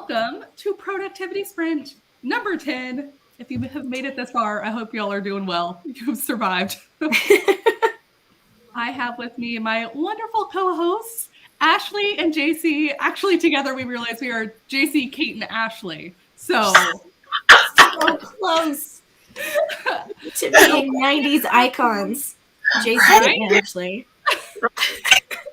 welcome to Productivity Sprint number 10. If you have made it this far, I hope y'all are doing well. You've survived. I have with me my wonderful co-hosts, Ashley and JC. Actually, together we realize we are JC, Kate, and Ashley. So close to being 90s icons. JC and Ashley.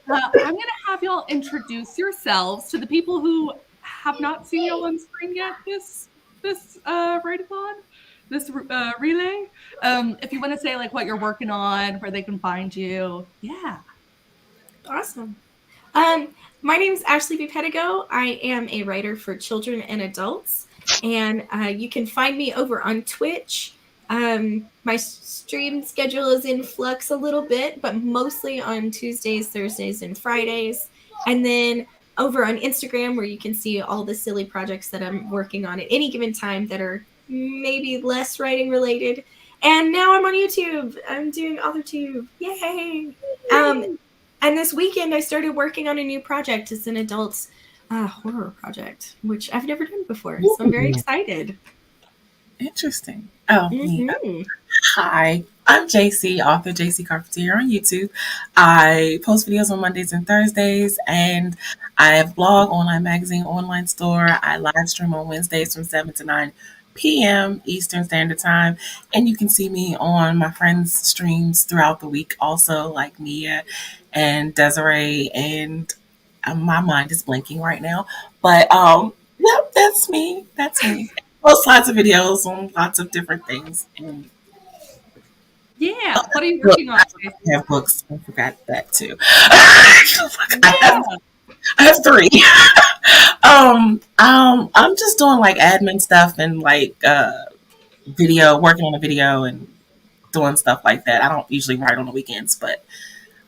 I'm going to have y'all introduce yourselves to the people who have not seen y'all on screen yet this write-a-thon, this relay. If you want to say like what you're working on, where they can find you. Yeah. Awesome. My name is Ashley B. Pedigo. I am a writer for children and adults, and you can find me over on Twitch. My stream schedule is in flux a little bit, but mostly on Tuesdays, Thursdays, and Fridays. And then over on Instagram, where you can see all the silly projects that I'm working on at any given time that are maybe less writing related. And now I'm on YouTube. I'm doing AuthorTube. Yay! And this weekend, I started working on a new project. It's an adult horror project, which I've never done before. So I'm very excited. Interesting. Oh, yeah. Hi, I'm JC, author JC Carpentier on YouTube. I post videos on Mondays and Thursdays, and I have a blog, online magazine, online store. I live stream on Wednesdays from 7 to 9 p.m. Eastern Standard Time, and you can see me on my friends' streams throughout the week also, like Mia and Desiree, and my mind is blanking right now, but yep, that's me. Post lots of videos on lots of different things. And yeah, what are you working on? I have books. I forgot that too. I have 3. I'm just doing like admin stuff and like working on a video and doing stuff like that. I don't usually write on the weekends, but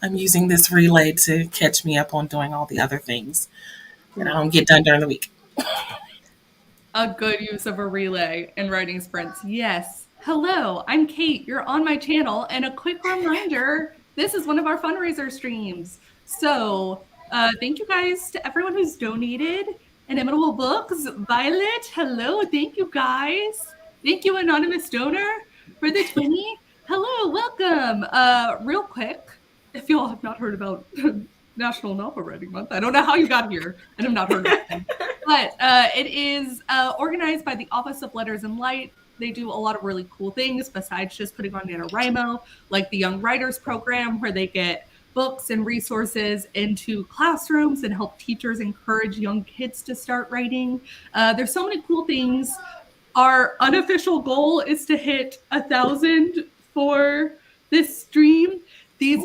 I'm using this relay to catch me up on doing all the other things that I don't get done during the week. A good use of a relay in writing sprints. Yes. Hello, I'm Kate. You're on my channel. And a quick reminder, this is one of our fundraiser streams. So thank you guys to everyone who's donated. Inimitable Books, Violet, hello. Thank you guys. Thank you, Anonymous Donor, for the 20. Hello, welcome. Real quick, if you all have not heard about National Novel Writing Month, I don't know how you got here and have not heard of it. But it is organized by the Office of Letters and Light. They do a lot of really cool things besides just putting on NaNoWriMo, like the Young Writers Program, where they get books and resources into classrooms and help teachers encourage young kids to start writing. There's so many cool things. Our unofficial goal is to hit 1,000 for this stream. The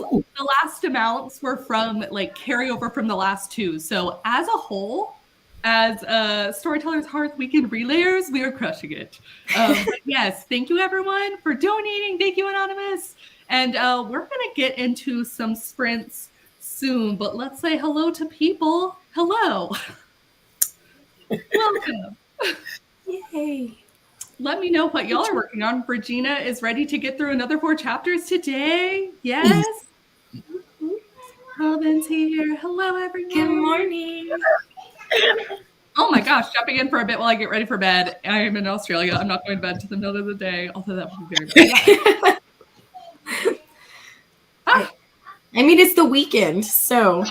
last amounts were from like carryover from the last 2. So as a whole, as Storytellers Hearth Weekend Relayers, we are crushing it. Yes, thank you everyone for donating. Thank you, Anonymous. And we're going to get into some sprints soon, but let's say hello to people. Hello. Welcome. Yay. Let me know what y'all are working on. Regina is ready to get through another 4 chapters today. Yes. Robin's here. Hello, everyone. Good morning. Oh my gosh, jumping in for a bit while I get ready for bed. I am in Australia. I'm not going to bed to the middle of the day, although that would be very bad. I mean, it's the weekend, so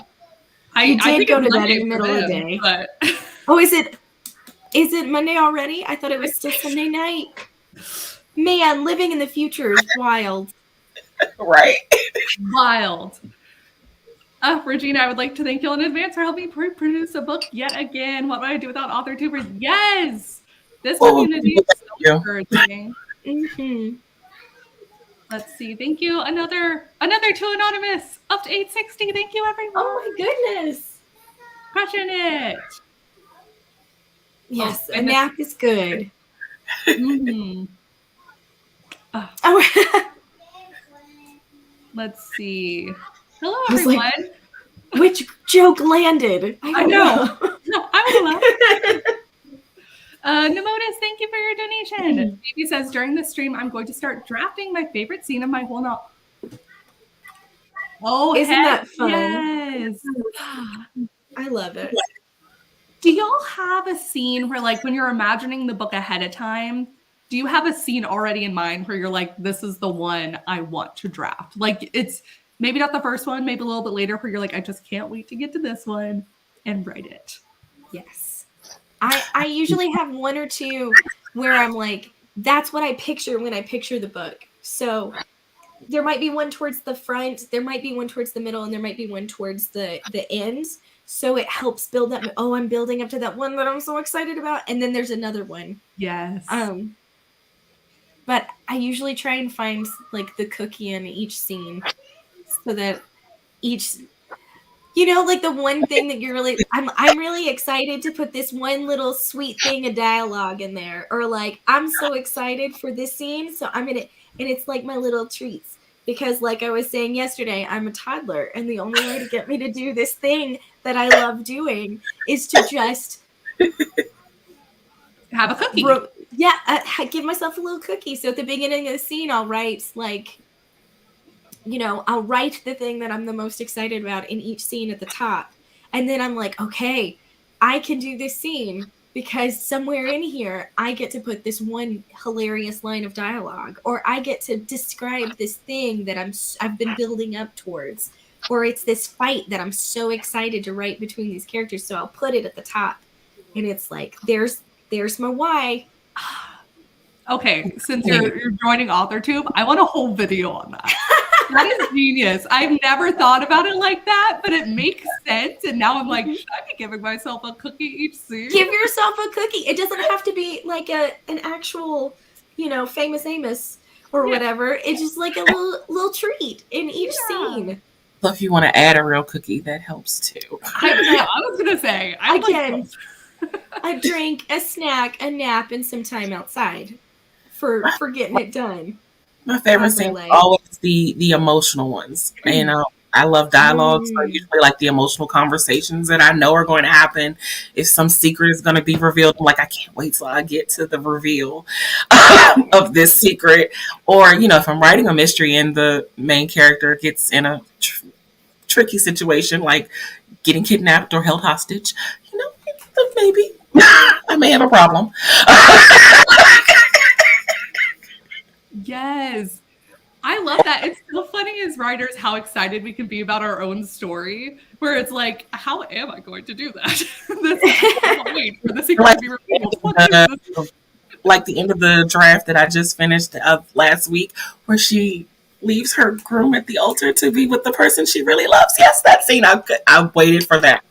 I did go to bed in the middle of the day. But... Oh, is it Monday already? I thought it was still Sunday night. Man, living in the future is wild. Right? Wild. Regina, I would like to thank you in advance for helping produce a book yet again. What would I do without AuthorTubers? Yes! This community is so encouraging. Mm-hmm. Let's see. Thank you. Another 2 Anonymous. Up to 860. Thank you, everyone. Oh, my goodness. Crushing it. Yes, a nap is good. Mm-hmm. Let's see. Hello, everyone. Like, which joke landed? I know. No, I would laugh. Nemotis, thank you for your donation. Phoebe says, during the stream, I'm going to start drafting my favorite scene of my whole novel. Oh, isn't that fun? Yes. I love it. Do y'all have a scene where, like, when you're imagining the book ahead of time, do you have a scene already in mind where you're like, this is the one I want to draft? Like, it's maybe not the first one, maybe a little bit later, where you're like, I just can't wait to get to this one and write it. Yes. I usually have one or two where I'm like, that's what I picture when I picture the book. So there might be one towards the front, there might be one towards the middle, and there might be one towards the end. So it helps build up. Oh, I'm building up to that one that I'm so excited about. And then there's another one. Yes. But I usually try and find like the cookie in each scene so that each, you know, like the one thing that you're really, I'm really excited to put this one little sweet thing of dialogue in there, or like, I'm so excited for this scene. So I'm going to, and it's like my little treats, because like I was saying yesterday, I'm a toddler, and the only way to get me to do this thing that I love doing is to just have a cookie. Give myself a little cookie. So at the beginning of the scene, I'll write like, you know, I'll write the thing that I'm the most excited about in each scene at the top. And then I'm like, okay, I can do this scene because somewhere in here, I get to put this one hilarious line of dialogue, or I get to describe this thing that I've been building up towards, or it's this fight that I'm so excited to write between these characters. So I'll put it at the top, and it's like, there's my why. Okay, since you're joining AuthorTube, I want a whole video on that. That is genius. I've never thought about it like that, but it makes sense. And now I'm like, should I be giving myself a cookie each scene? Give yourself a cookie. It doesn't have to be like an actual, you know, Famous Amos or whatever. It's just like a little treat in each scene. So if you want to add a real cookie, that helps too. I was going to say. Again, a drink, a snack, a nap, and some time outside for getting it done. My favorite scene is always the emotional ones. And I love dialogue, so I usually like the emotional conversations that I know are going to happen. If some secret is going to be revealed, I'm like, I can't wait till I get to the reveal of this secret. Or, you know, if I'm writing a mystery and the main character gets in a tricky situation, like getting kidnapped or held hostage, you know, maybe I may have a problem. Yes. I love that. It's so funny as writers how excited we can be about our own story, where it's like, how am I going to do that? Wait for the secret to be revealed. Like the end of the draft that I just finished of last week, where she leaves her groom at the altar to be with the person she really loves. Yes, that scene. I waited for that.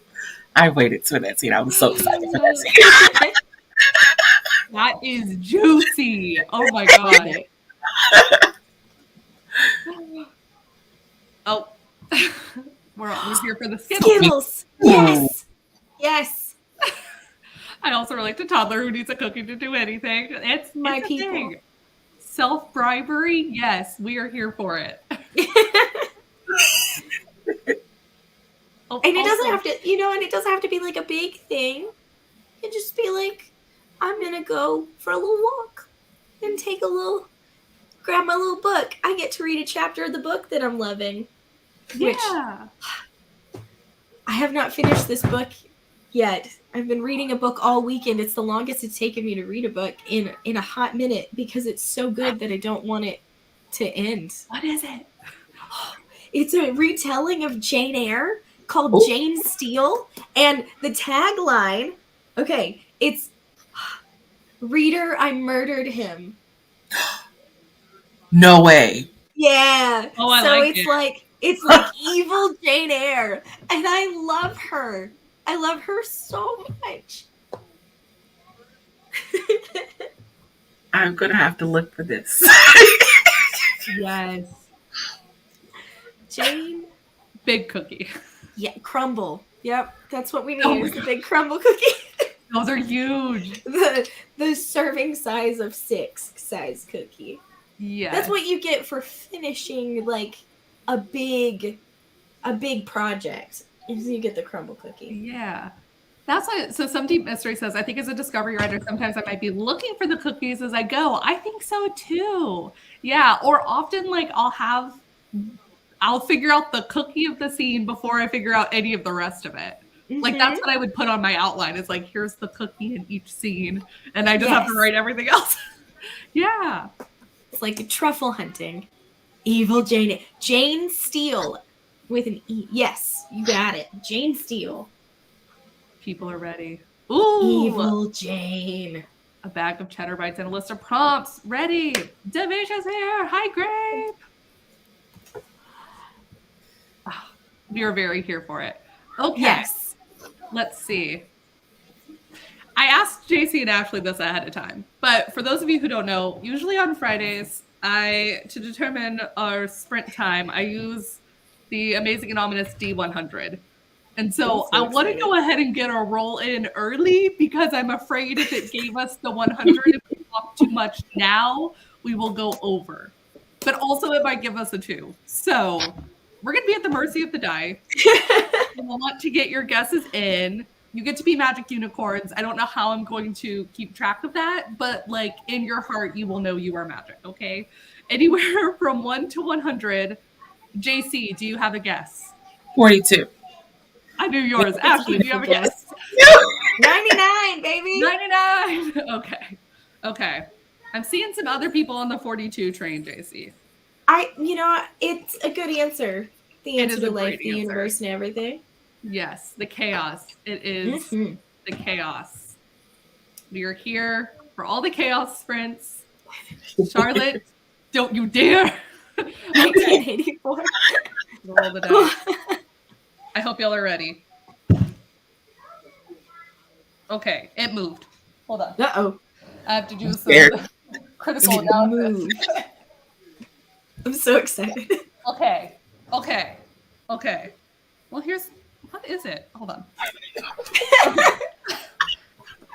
I waited for that scene. I was so excited for that scene. That is juicy. Oh my God. Oh, we're here for the Skittles. Yes. I also relate to toddler who needs a cookie to do anything. It's my people. Self-bribery, yes, we are here for it. And it doesn't have to, you know, and it doesn't have to be like a big thing. It just be like, I'm gonna go for a little walk and grab my little book. I get to read a chapter of the book that I'm loving. Which I have not finished this book yet. I've been reading a book all weekend. It's the longest it's taken me to read a book in a hot minute because it's so good that I don't want it to end. What is it? It's a retelling of Jane Eyre called Jane Steele. And the tagline, it's Reader, I murdered him. No way. Yeah. Oh, I so like it's like evil Jane Eyre. And I love her. I love her so much. I'm going to have to look for this. Yes. Jane. Big cookie. Yeah, crumble. Yep, that's what we need is a big crumble cookie. Those are huge. The serving size of 6 size cookie. Yeah. That's what you get for finishing like a big project. Is you get the crumble cookie. Yeah. That's why, so Some Deep Mystery says, I think as a discovery writer, sometimes I might be looking for the cookies as I go. I think so too. Yeah. Or often like I'll figure out the cookie of the scene before I figure out any of the rest of it. Like that's what I would put on my outline. It's like, here's the cookie in each scene, and I just have to write everything else. Yeah. It's like truffle hunting. Evil Jane. Jane Steele with an E. Yes, you got it. Jane Steele. People are ready. Ooh. Evil Jane. A bag of cheddar bites and a list of prompts. Ready. Devisha's here. Hi, Grape. Oh, we are very here for it. Okay. Yes. Let's see. I asked JC and Ashley this ahead of time, but for those of you who don't know, usually on Fridays, to determine our sprint time, I use the Amazing and Ominous D100. And so I want to go ahead and get a roll in early because I'm afraid if it gave us the 100, if we talk too much now, we will go over. But also it might give us a 2. So we're going to be at the mercy of the die. We want to get your guesses in. You get to be magic unicorns. I don't know how I'm going to keep track of that, but like in your heart, you will know you are magic, okay? Anywhere from 1 to 100. JC, do you have a guess? 42. I knew yours. Ashley, do you have a guess? 99, baby. 99. Okay. Okay. I'm seeing some other people on the 42 train, JC. It's a good answer. The answer to life, the universe, and everything. Yes, the chaos. It is the chaos. We are here for all the chaos sprints. Charlotte, don't you dare. Okay. 1984. Roll the dice. I hope y'all are ready. Okay, it moved. Hold on. Uh-oh. I have to do some critical analysis. I'm so excited. Okay. Well, what is it? Hold on. Okay.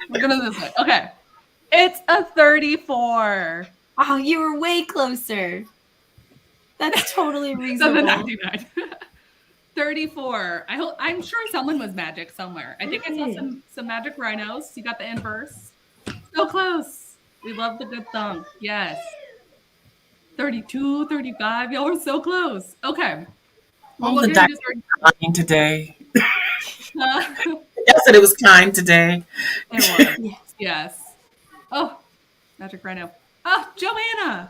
We're gonna do this way. Okay. It's a 34. Oh, you were way closer. That's totally reasonable. 99. 34. I'm sure someone was magic somewhere. I think I saw some magic rhinos. You got the inverse. So close. We love the good thumb. Yes. 32, 35. Y'all were so close. Okay. Well, the dice was kind today. Y'all said it was kind today. It was. Yes. Oh, magic rhino. Oh, Joanna.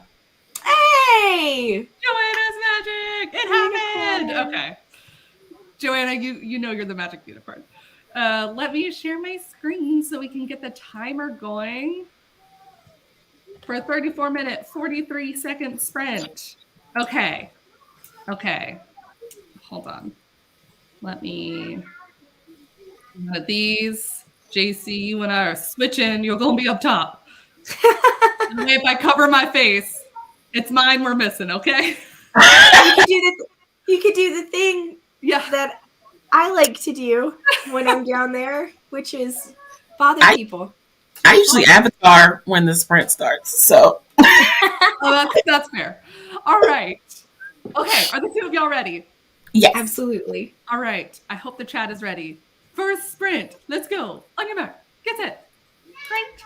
Hey! Joanna's magic. It happened. Okay. Joanna, you know you're the magic unicorn. Let me share my screen so we can get the timer going for a 34-minute, 43-second sprint. Okay. Hold on. Let me. One of these. JC, you and I are switching. You're going to be up top. If I cover my face, it's mine we're missing, okay? You could do the thing that I like to do when I'm down there, which is bother people. I usually avatar when the sprint starts, so. That's fair. All right. Okay, are the two of y'all ready? Yes. Absolutely. All right. I hope the chat is ready. First sprint. Let's go. On your mark. Get set. Sprint.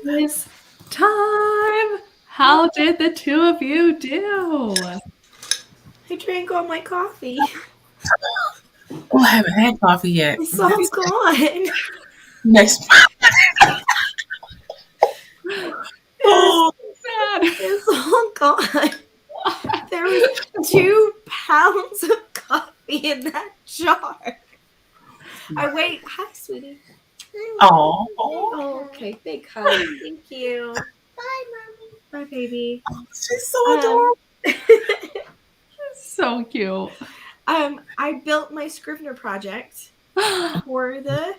This time, how did the two of you do? I drank all my coffee. Oh, I haven't had coffee yet. It's all gone. Next. Oh, Sad. It's all gone. There was 2 pounds of coffee in that jar. Hi, sweetie. oh, Oh, okay. Big hug. Thank you. Bye, mommy. Bye, baby. she's so adorable. So cute. I built my Scrivener project for the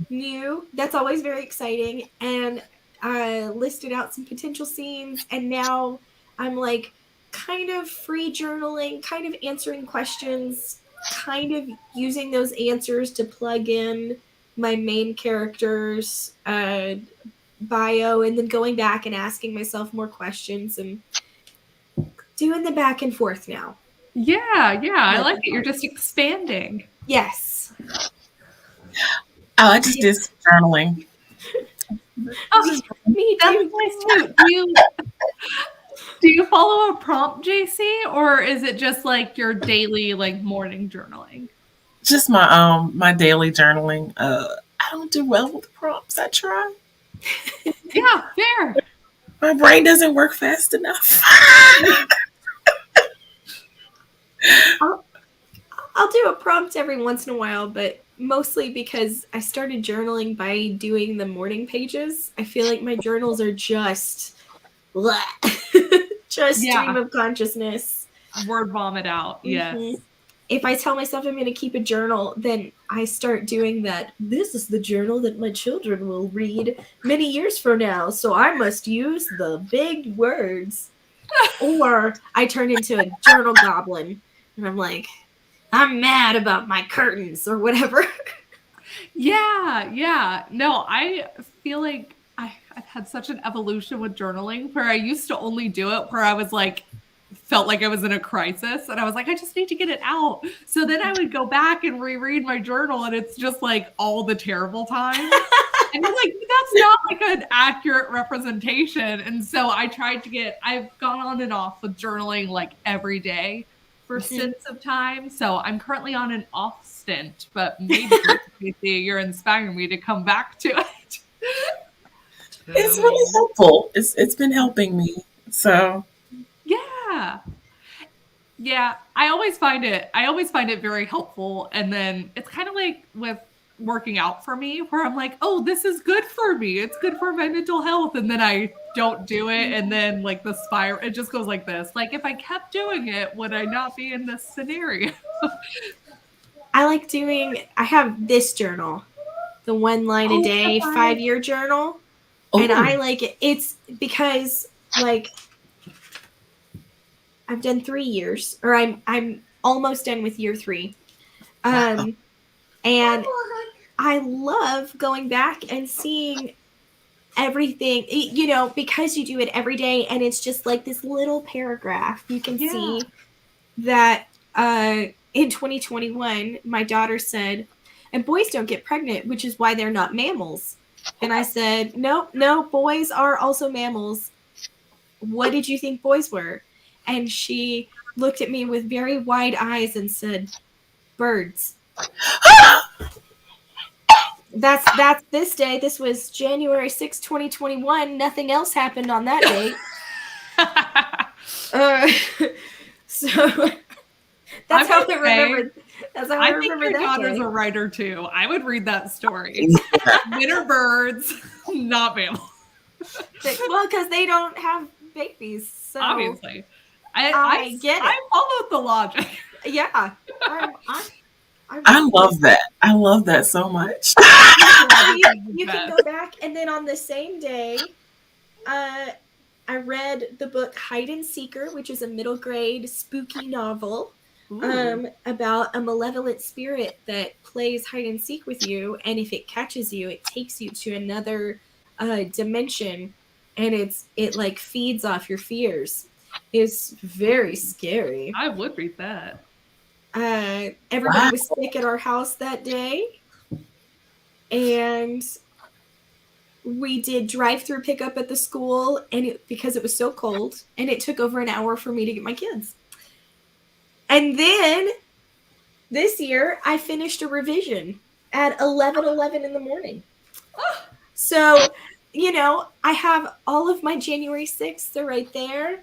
new. That's always very exciting. And I listed out some potential scenes, and now I'm like kind of free journaling, kind of answering questions, kind of using those answers to plug in my main character's bio, and then going back and asking myself more questions and doing the back and forth now. Yeah, I like it. You're just expanding. Yes. I like just did journaling. Oh, Me that's too. nice too. Do you follow a prompt, JC, or is it just like your daily like morning journaling? Just my my daily journaling. I don't do well with prompts. I try. Yeah, fair. My brain doesn't work fast enough. I'll do a prompt every once in a while, but mostly because I started journaling by doing the morning pages. I feel like my journals are just stream of consciousness. Word vomit out. Yes. Mm-hmm. If I tell myself I'm going to keep a journal, then I start doing that. This is the journal that my children will read many years from now, so I must use the big words. Or I turn into a journal goblin, and I'm like, I'm mad about my curtains or whatever. Yeah. No, I feel like I've had such an evolution with journaling where I used to only do it where I was like, felt like I was in a crisis and I was like, I just need to get it out. So then I would go back and reread my journal and it's just like all the terrible times. And I'm like, that's not like an accurate representation. And so I've gone on and off with journaling like every day for stints of time. So I'm currently on an off stint, but maybe you're inspiring me to come back to it. It's really helpful. It's been helping me. So yeah, I always find it very helpful. And then it's kind of like with working out for me where I'm like, oh, this is good for me. It's good for my mental health. And then I don't do it. And then like the spiral, it just goes like this. Like if I kept doing it, would I not be in this scenario? I have this journal, the 1 line a day, 5-year journal. Ooh. And I like it. It's because like I've done 3 years, or I'm almost done with year 3. And I love going back and seeing everything, because you do it every day and it's just like this little paragraph. You can see that in 2021, my daughter said, and boys don't get pregnant, which is why they're not mammals. And I said, no, boys are also mammals. What did you think boys were? And she looked at me with very wide eyes and said, birds. That's this day. This was January 6, 2021. Nothing else happened on that date. So that's how I remembered. That's how I remember that. I think your daughter's a writer too. I would read that story. Winter birds, not mammals. Well, because they don't have babies. So obviously. I get it. I followed the logic. Yeah. I love that. I love that so much. You can go back, and then on the same day, I read the book Hide and Seeker, which is a middle grade spooky novel about a malevolent spirit that plays hide and seek with you, and if it catches you, it takes you to another dimension, and it like feeds off your fears. It's very scary. I would read that. Everybody was sick at our house that day, and we did drive-through pickup at the school, and because it was so cold, and it took over an hour for me to get my kids. And then this year, I finished a revision at 11:11 in the morning. So, I have all of my January 6th, they're right there.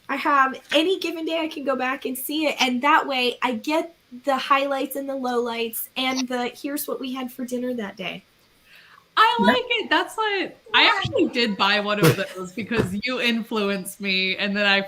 I have any given day I can go back and see it, and that way I get the highlights and the lowlights and the here's what we had for dinner that day. I like it. That's what I actually did buy one of those because you influenced me, and then I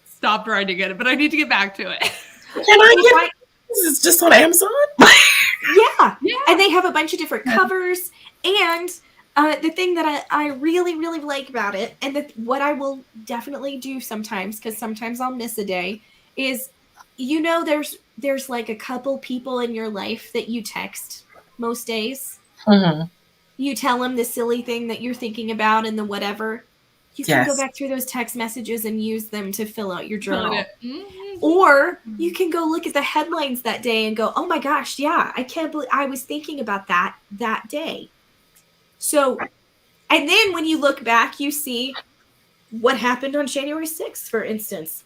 stopped writing it, but I need to get back to it. Can I get this? Is just on Amazon? Yeah. And they have a bunch of different covers, and the thing that I really, really like about it, and what I will definitely do sometimes, because sometimes I'll miss a day, is there's like a couple people in your life that you text most days. Mm-hmm. You tell them the silly thing that you're thinking about and the whatever. You can go back through those text messages and use them to fill out your journal. Mm-hmm. Or you can go look at the headlines that day and go, oh my gosh, yeah, I can't believe I was thinking about that day. So, and then when you look back, you see what happened on January 6th, for instance.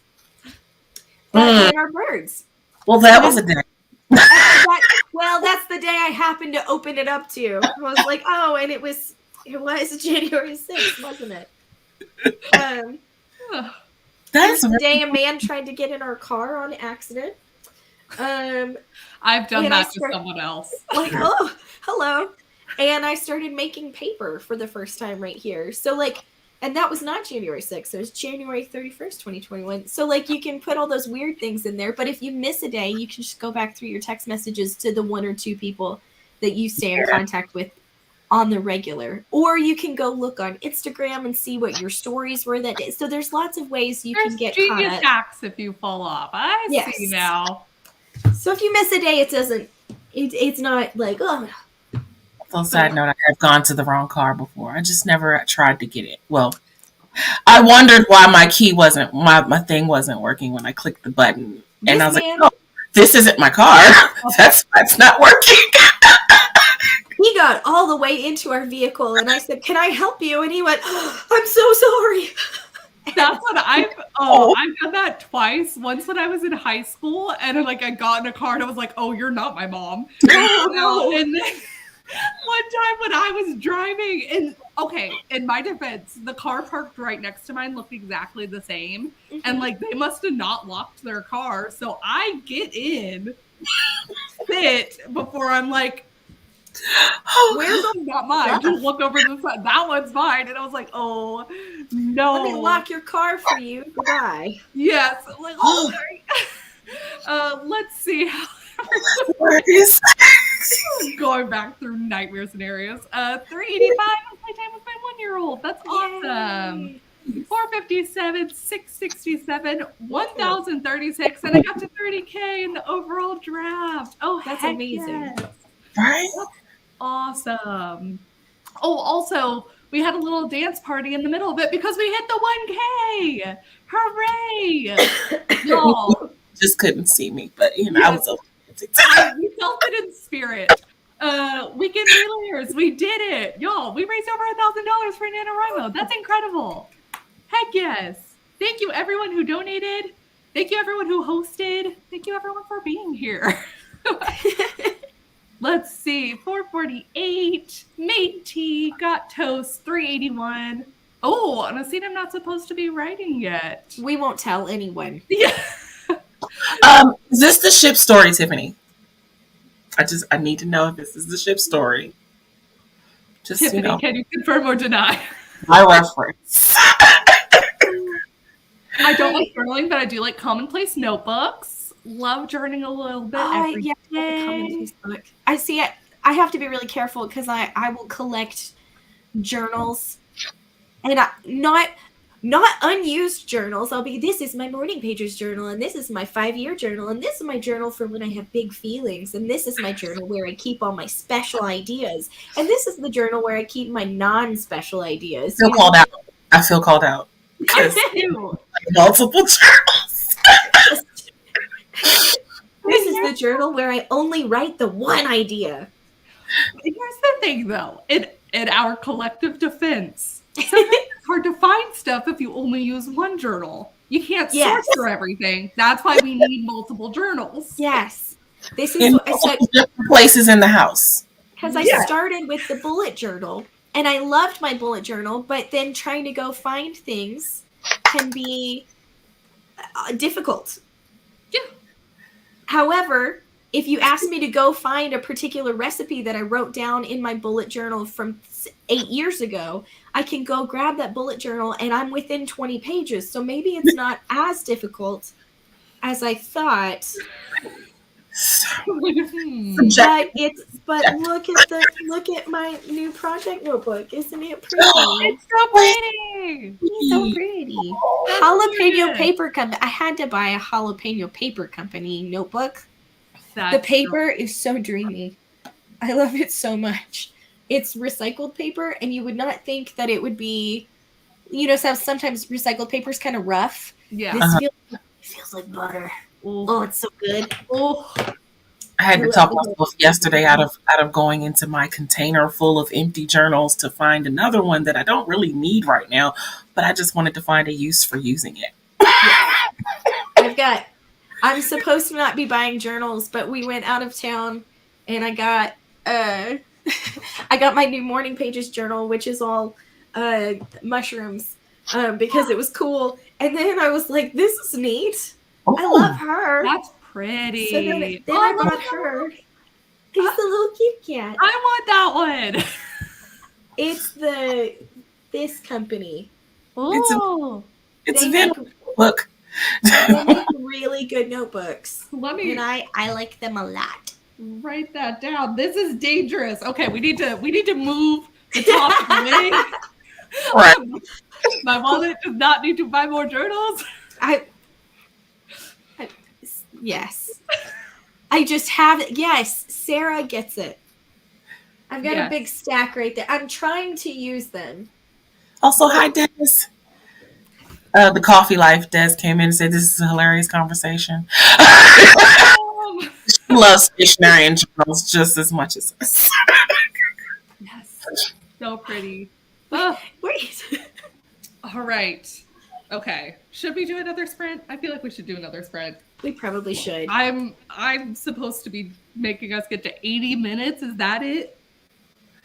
That our birds. Well, that was a day. That's the day I happened to open it up to. I was like, oh, and it was January 6th, wasn't it? That's the day a man tried to get in our car on accident. I've done that to someone else. Like, oh, hello. And I started making paper for the first time right here. So, and that was not January 6th. It was January 31st, 2021. So, you can put all those weird things in there. But if you miss a day, you can just go back through your text messages to the one or two people that you stay in contact with on the regular. Or you can go look on Instagram and see what your stories were that day. So, there's lots of ways you can get caught up. Genius hacks if you fall off. I see now. So, if you miss a day, it's not like, oh. So side note, I have gone to the wrong car before. I just never tried to get it. Well, I wondered why my key wasn't, my thing wasn't working when I clicked the button. And I was like, oh, this isn't my car. That's not working. He got all the way into our vehicle and I said, can I help you? And he went, oh, I'm so sorry. That's what I've done that twice. Once when I was in high school and I got in a car and I was like, oh, you're not my mom. Oh, no. And then one time when I was driving, and in my defense, the car parked right next to mine looked exactly the same. Mm-hmm. And they must have not locked their car. So I get in, sit before I'm like, where's not mine? Just look over the side. That one's mine. And I was like, oh no. Let me lock your car for you. Goodbye. Yes. Sorry. Let's see how going back through nightmare scenarios. 385 playtime with my 1-year-old. That's awesome. 457, 667, 1,036, and I got to 30K in the overall draft. Oh, that's amazing. Yes. Right? That's awesome. Oh, also, we had a little dance party in the middle of it because we hit the 1K. Hooray! Y'all. Just couldn't see me, but I was over. We felt it in spirit. Weekend relayers, we did it. Y'all, we raised over $1,000 for NaNoWriMo. That's incredible. Heck yes. Thank you everyone who donated. Thank you everyone who hosted. Thank you everyone for being here. Let's see. 448. Made tea. Got toast. 381. Oh, on a scene I'm not supposed to be writing yet. We won't tell anyone. Yeah. Is this the ship story, Tiffany? I need to know if this is the ship story. Just Tiffany, can you confirm or deny? My reference. I don't like journaling, but I do like commonplace notebooks. Love journaling a little bit every day. Commonplace book. I see it. I have to be really careful because I will collect journals, and not unused journals. This is my morning pages journal, and this is my 5-year journal, and this is my journal for when I have big feelings, and this is my journal where I keep all my special ideas, and this is the journal where I keep my non-special ideas. I feel called out. I do. Multiple journals. This is the journal where I only write the one idea. Here's the thing, though. In our collective defense, sometimes it's hard to find stuff if you only use one journal. You can't sort through everything. That's why we need multiple journals. Yes. This In is different places in the house. because I started with the bullet journal, and I loved my bullet journal, but then trying to go find things can be difficult. Yeah. However, if you ask me to go find a particular recipe that I wrote down in my bullet journal from 8 years ago, I can go grab that bullet journal and I'm within 20 pages. So maybe it's not as difficult as I thought. But look at my new project notebook. Isn't it pretty? It's so pretty. It's so pretty. Jalapeno Paper Company. I had to buy a Jalapeno Paper Company notebook. The paper is so dreamy. I love it so much. It's recycled paper, and you would not think that it would be, sometimes recycled paper is kind of rough. Yeah. This feels like butter. Oh, it's so good. Oh. I had to talk myself yesterday out of going into my container full of empty journals to find another one that I don't really need right now, but I just wanted to find a use for using it. I'm supposed to not be buying journals, but we went out of town and I got my new Morning Pages journal, which is all mushrooms, because it was cool. And then I was like, this is neat. Oh, I love her. That's pretty. So then I bought her. It's the little cute cat. I want that one. It's this company. Oh. It's a book. They make really good notebooks. And I like them a lot. Write that down. This is dangerous. Okay, we need to move the topic away. Right. My wallet does not need to buy more journals. Yes. I just have it. Yes, Sarah gets it. I've got a big stack right there. I'm trying to use them. Also, hi, Des. The Coffee Life Des came in and said, this is a hilarious conversation. She loves stationery and journals just as much as us. Yes. So pretty. Wait. All right. Okay. Should we do another sprint? I feel like we should do another sprint. We probably should. I'm supposed to be making us get to 80 minutes. Is that it?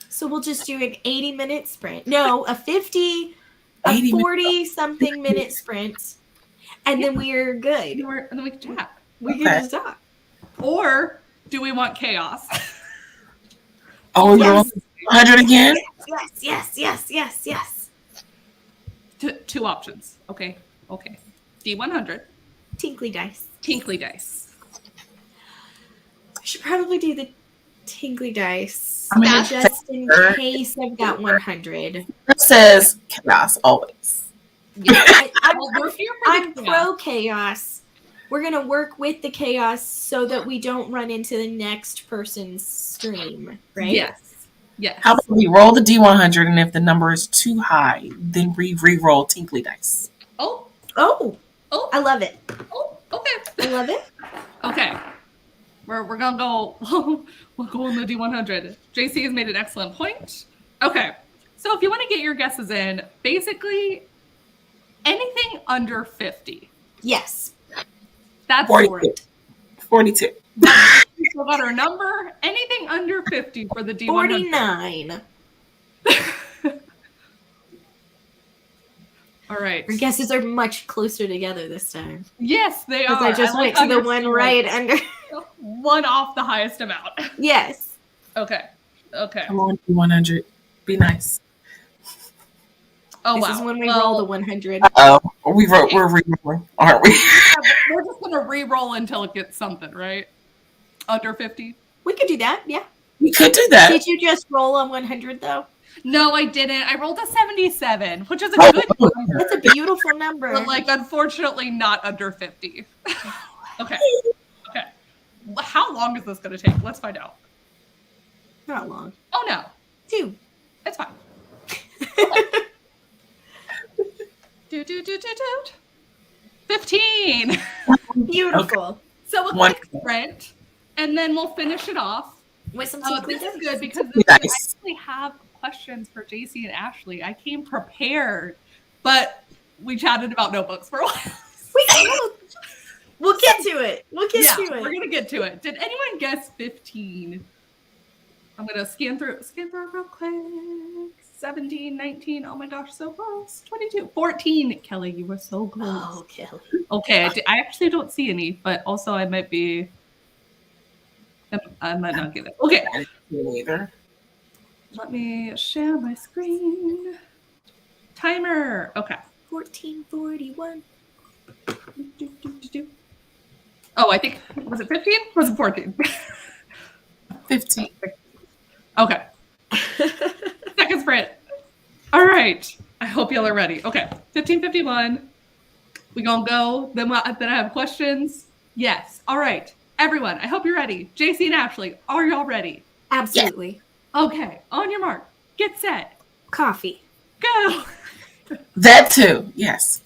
So we'll just do an 80-minute sprint. No, a 40-something minute sprint. And then we're good. And then we can chat. We can just talk. Or do we want chaos? Oh, you're on 100 again? Yes. Two options. Okay. D100. Tinkly dice. I should probably do the tinkly dice. Just in case I've got 100. It says chaos always. Yeah, I'm pro chaos. We're going to work with the chaos so that we don't run into the next person's stream, right? Yes. How about we roll the D100, and if the number is too high, then we re-roll tinkly dice. Oh, I love it. Oh, okay. I love it. Okay. We're gonna go. We'll go on the D100. JC has made an excellent point. Okay. So if you want to get your guesses in, basically anything under 50. Yes. That's 42. We still got our number. Anything under 50 for the D100. 49. All right. Our guesses are much closer together this time. Yes, they are. Because I just went to the one right under. One off the highest amount. Yes. Okay. Come on, D100. Be nice. Oh, this is when we roll the 100. Oh, we're re-rolling, aren't we? We're just gonna re-roll until it gets something, right? Under 50. We could do that. Yeah. We could do that. Did you just roll on 100 though? No, I didn't. I rolled a 77, which is a good number. That's a beautiful number. But unfortunately not under 50. Okay. How long is this going to take? Let's find out. Not long. Oh, no. 2. It's fine. 15. Beautiful. Okay. So a quick sprint, and then we'll finish it off. With some this is good because nice. I actually questions for JC and Ashley. I came prepared, but we chatted about notebooks for a while. We'll get to it. We'll get to it. We're gonna get to it. Did anyone guess 15? I'm gonna scan through real quick. 17, 19. Oh my gosh, so close. 22, 14. Kelly, you were so close. Oh, Kelly. Okay, I actually don't see any, but also I might not get it. Okay. Neither. Let me share my screen. Timer. Okay. 1441. Oh, I think, was it 15? Was it 14? 15. Okay. Second sprint. All right. I hope y'all are ready. Okay. 1551. We gonna go. Then I have questions. Yes. All right. Everyone, I hope you're ready. JC and Ashley, are y'all ready? Absolutely. Yeah. Okay. On your mark. Get set. Coffee. Go. That too. Yes.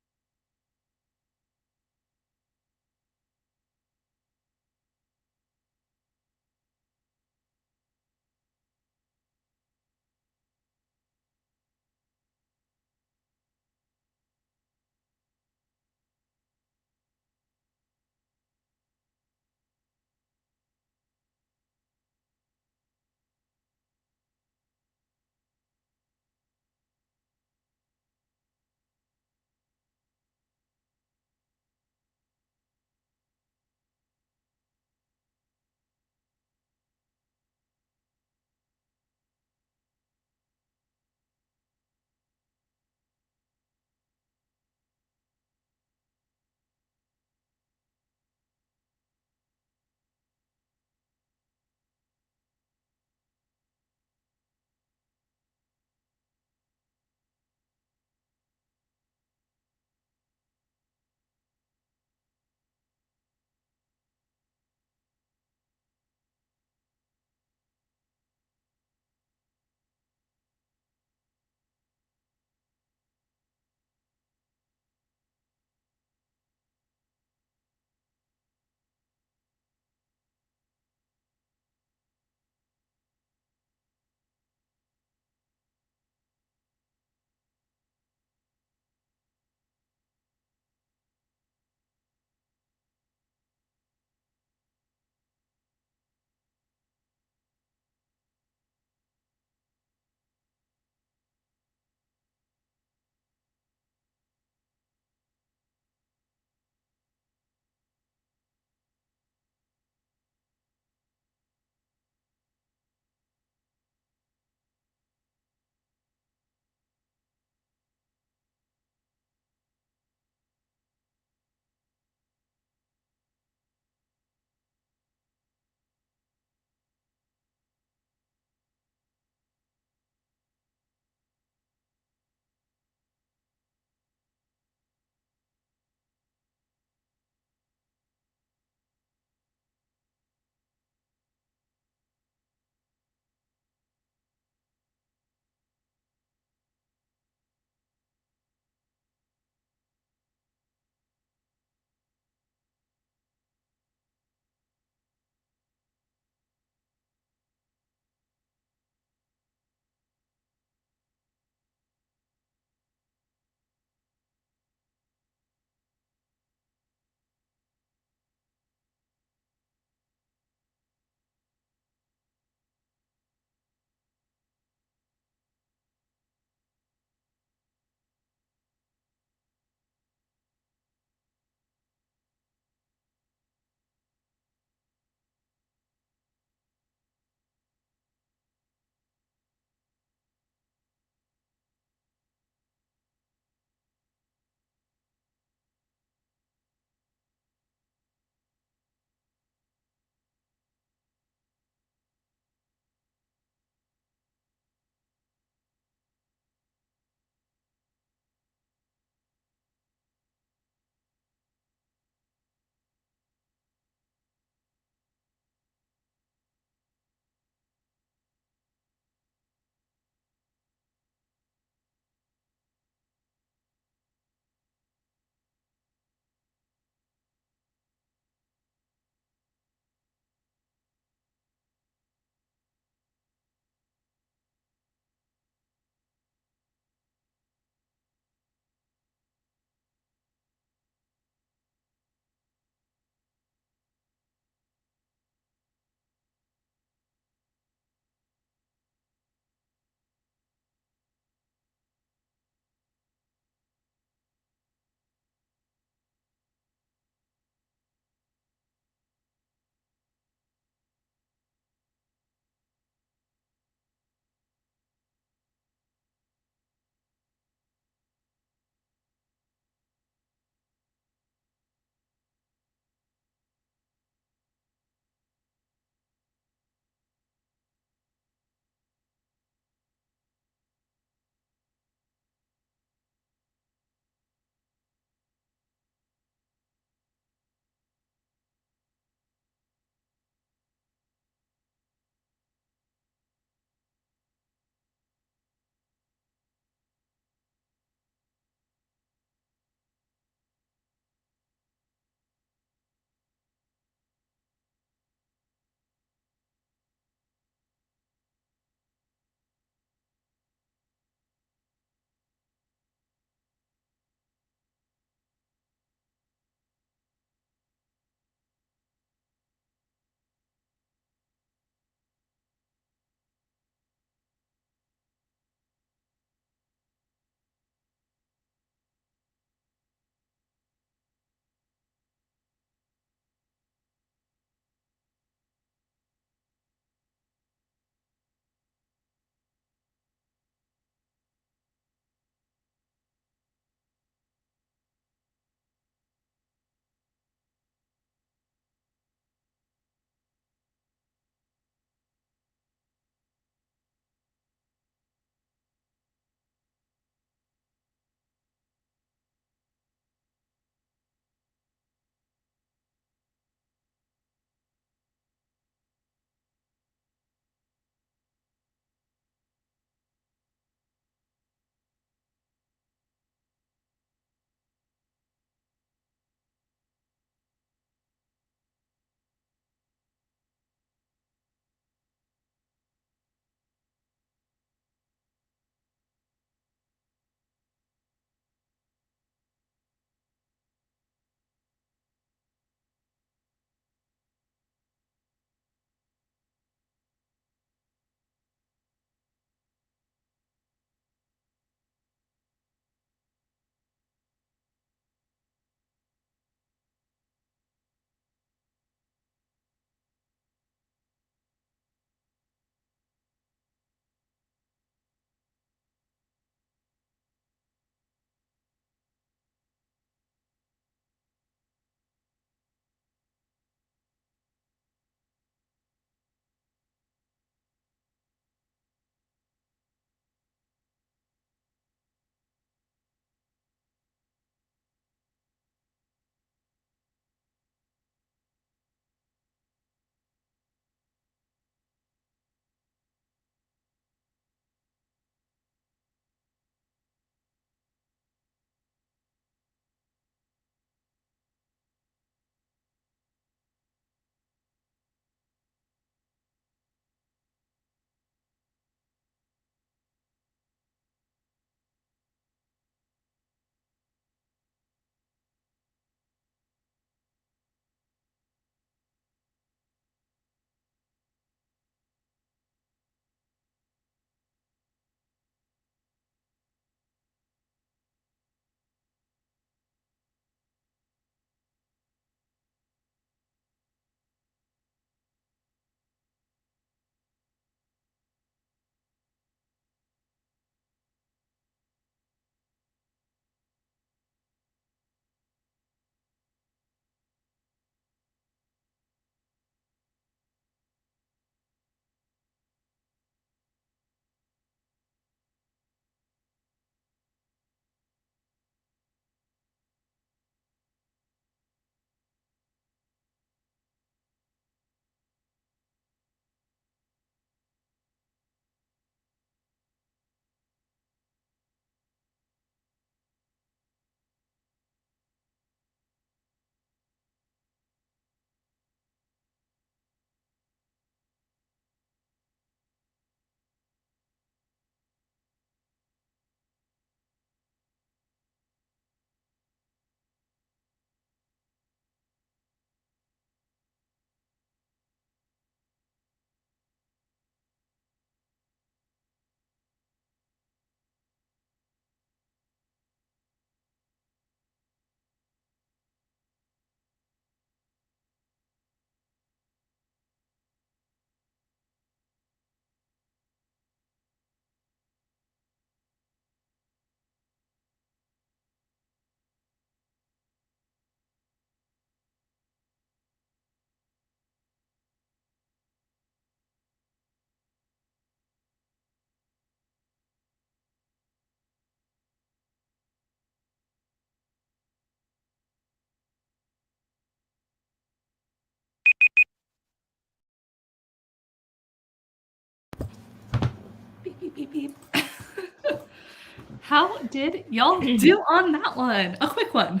How did y'all do on that one? A quick one.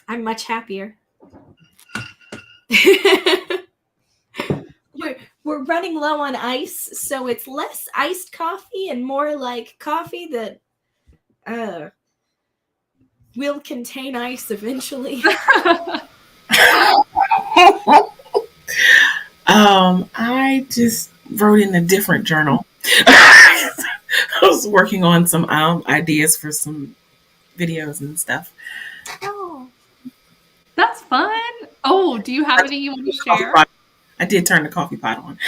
I'm much happier. We're running low on ice, so it's less iced coffee and more like coffee that will contain ice eventually. I just wrote in a different journal. I was working on some ideas for some videos and stuff. Oh, that's fun. Oh, do you have any you want to share? I did turn the coffee pot on,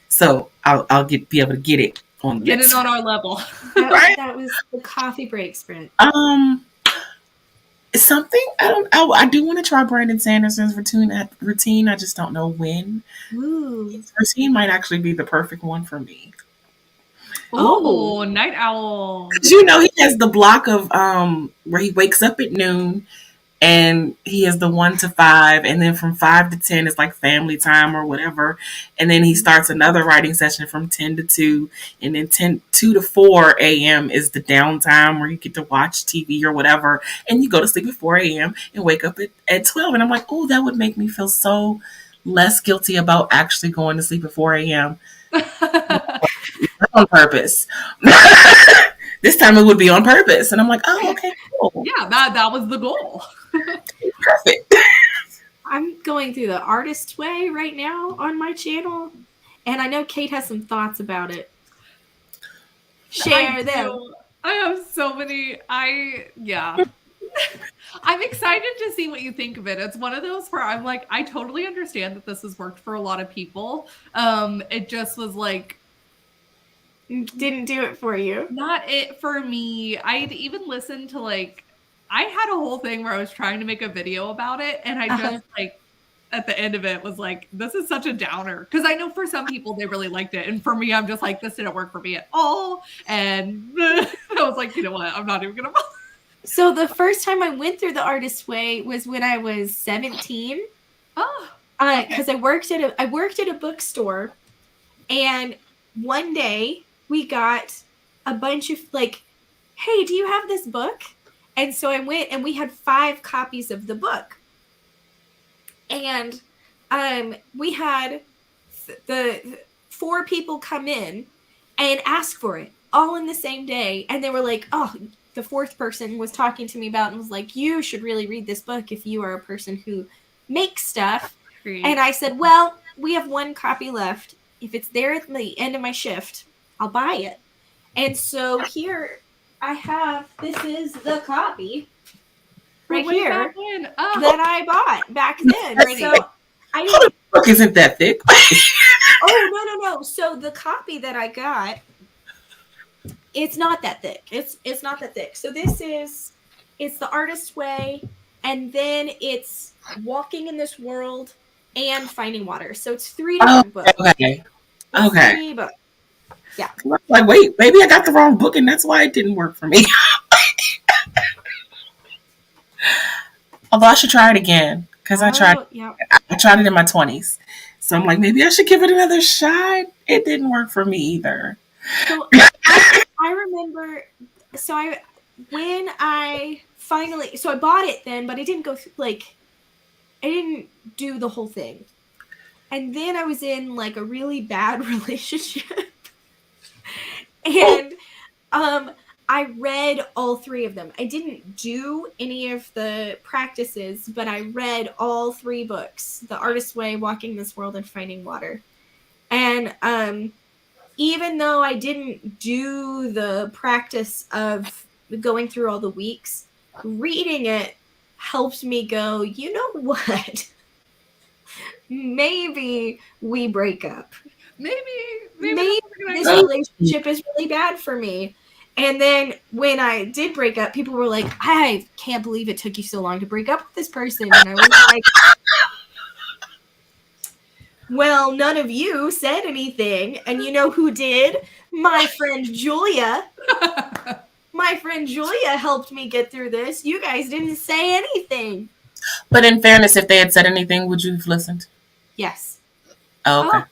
so I'll be able to get it on. Get it on our level. That was the coffee break sprint. Something I do want to try Brandon Sanderson's routine. I just don't know when. Ooh. His routine might actually be the perfect one for me. Oh, night owl. You know, he has the block of where he wakes up at noon, and he has the 1 to 5, and then from 5 to 10 is like family time or whatever, and then he starts another writing session from 10 to 2, and then 2 to 4 a.m. is the downtime where you get to watch TV or whatever, and you go to sleep at 4 a.m. and wake up at 12, and I'm like, oh, that would make me feel so less guilty about actually going to sleep at 4 a.m. on purpose. This time it would be on purpose, and I'm like, oh, okay, cool. Yeah, that was the goal. Perfect. I'm going through the artist way right now on my channel, and I know Kate has some thoughts about it. Share them. I have so many. I'm excited to see what you think of it. It's one of those where I'm like, I totally understand that this has worked for a lot of people. It just was like, didn't do it for you. Not it for me. I'd even listened to I had a whole thing where I was trying to make a video about it, and I just at the end of it was like, this is such a downer. Because I know for some people they really liked it, and for me, I'm just like, this didn't work for me at all. And I was like, you know what? I'm not even gonna bother. So the first time I went through the artist way was when I was 17. Oh, because I worked at a bookstore, and one day we got a bunch of hey, do you have this book? And so I went, and we had 5 copies of the book, and we had the 4 people come in and ask for it all in the same day, and they were like, oh, the 4th person was talking to me about and was like, you should really read this book if you are a person who makes stuff. great. And I said, well, we have 1 copy left. If it's there at the end of my shift, I'll buy it. And so here I have, this is the copy right here that I bought back then. So the book isn't that thick. Oh, no. So the copy that I got, it's not that thick. It's not that thick. So it's the artist way, and then it's Walking in This World and Finding Water. So it's 3 different books. Okay. Okay. 3 books. Yeah. Like, wait, maybe I got the wrong book, and that's why it didn't work for me. Although I should try it again, because I tried it in my 20s. So I'm like, maybe I should give it another shot. It didn't work for me either. So I remember, I bought it then, but I didn't go through, I didn't do the whole thing. And then I was in a really bad relationship. And I read all 3 of them. I didn't do any of the practices, but I read all 3 books: The Artist's Way, Walking This World, and Finding Water. And even though I didn't do the practice of going through all the weeks, reading it helped me go, you know what? Maybe we break up. Maybe this relationship is really bad for me. And then when I did break up, people were like, I can't believe it took you so long to break up with this person. And I was like, well, none of you said anything. And you know who did? My friend Julia. My friend Julia helped me get through this. You guys didn't say anything. But in fairness, if they had said anything, would you have listened? Yes. Oh, okay.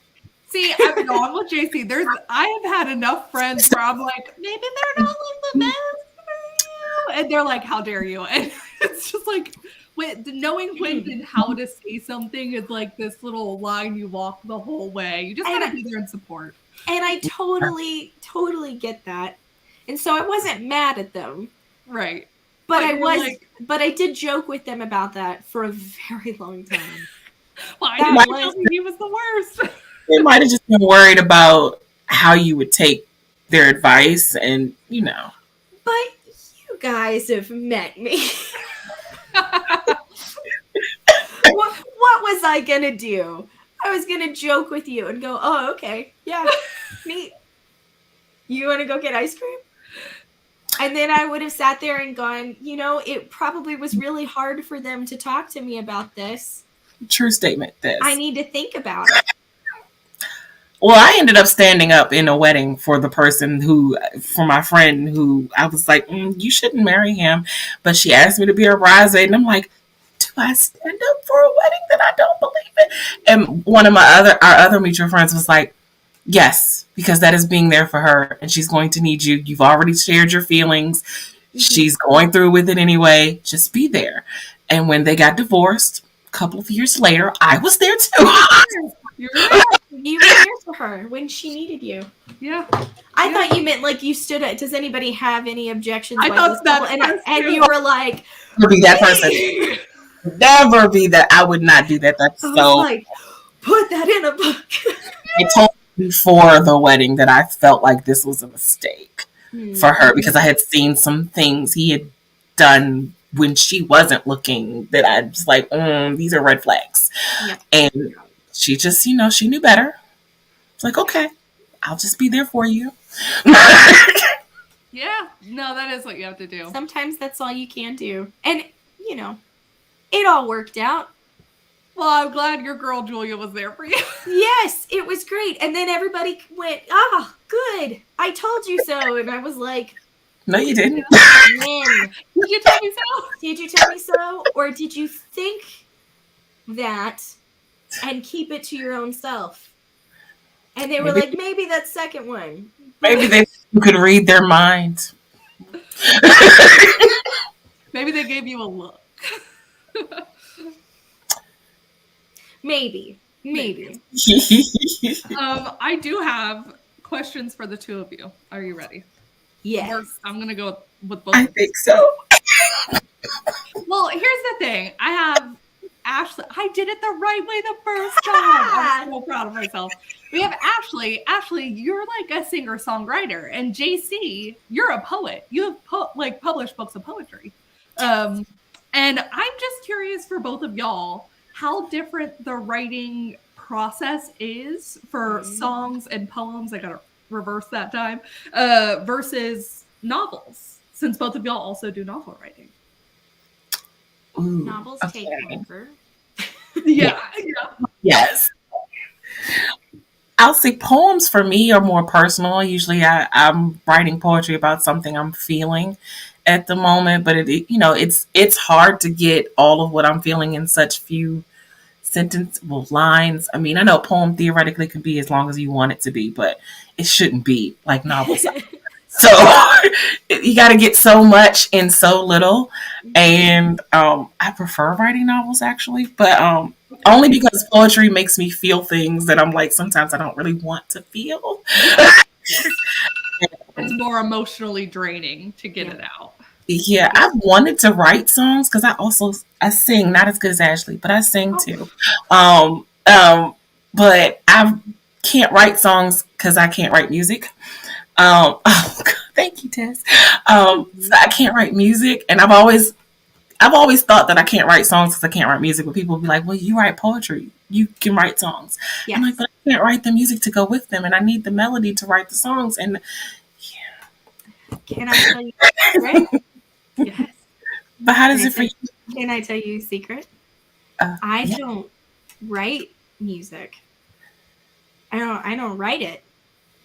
See, I'm going with JC. I have had enough friends where I'm like, maybe they're not like the best for you, and they're like, how dare you? And it's just like, knowing when and how to say something is like this little line you walk the whole way. You just gotta be there and support. And I totally get that. And so I wasn't mad at them. Right. But I did joke with them about that for a very long time. Well, I didn't he was the worst. They might have just been worried about how you would take their advice and, you know. But you guys have met me. What was I going to do? I was going to joke with you and go, oh, okay. Yeah, neat. You want to go get ice cream? And then I would have sat there and gone, you know, it probably was really hard for them to talk to me about this. True statement. I need to think about it. Well, I ended up standing up in a wedding for my friend who I was like, you shouldn't marry him. But she asked me to be a bridesmaid. And I'm like, do I stand up for a wedding that I don't believe in? And one of our other mutual friends was like, yes, because that is being there for her. And she's going to need you. You've already shared your feelings. Mm-hmm. She's going through with it anyway. Just be there. And when they got divorced, a couple of years later, I was there too. You were there for her when she needed you. Yeah. I thought you meant like you stood up. Does anybody have any objections? I thought that. And you were like, never be that person. Never be that. I would not do that. That's so. Like, put that in a book. I told you before the wedding that I felt like this was a mistake for her because I had seen some things he had done when she wasn't looking that I was like, these are red flags. Yeah. And she just, she knew better. It's like, okay, I'll just be there for you. Yeah, no, that is what you have to do. Sometimes that's all you can do. And, it all worked out. Well, I'm glad your girl Julia was there for you. Yes, it was great. And then everybody went, good. I told you so. And I was like, no, you didn't. When? Did you tell me so? Did you tell me so? Or did you think that and keep it to your own self? And they were like, maybe that second one. Maybe you could read their minds. Maybe they gave you a look. Maybe. I do have questions for the two of you. Are you ready? Yes. First, I'm going to go with both. I think so. Well, here's the thing. I have Ashley. I did it the right way the first time. I'm so proud of myself. We have Ashley. Ashley, you're like a singer-songwriter. And JC, you're a poet. You have published books of poetry. And I'm just curious for both of y'all how different the writing process is for songs and poems. I got to reverse that time. Versus novels, since both of y'all also do novel writing. Ooh, novels take longer. Yeah. Yes. I'll say poems for me are more personal. Usually I'm writing poetry about something I'm feeling at the moment, but it's hard to get all of what I'm feeling in such few lines. I mean, I know a poem theoretically can be as long as you want it to be, but it shouldn't be like novels. So you got to get so much in so little. And I prefer writing novels actually, but only because poetry makes me feel things that I'm like, sometimes I don't really want to feel. It's more emotionally draining to get it out. Yeah, I've wanted to write songs because I sing, not as good as Ashley, but I sing too. But I can't write songs because I can't write music. Thank you, Tess. So I can't write music, and I've always thought that I can't write songs because I can't write music. But people will be like, "Well, you write poetry, you can write songs." Yes. I'm like, but I can't write the music to go with them, and I need the melody to write the songs. And can I tell you a secret? Yes. But how does it for you? Can I tell you a secret? I don't write music. I don't write it.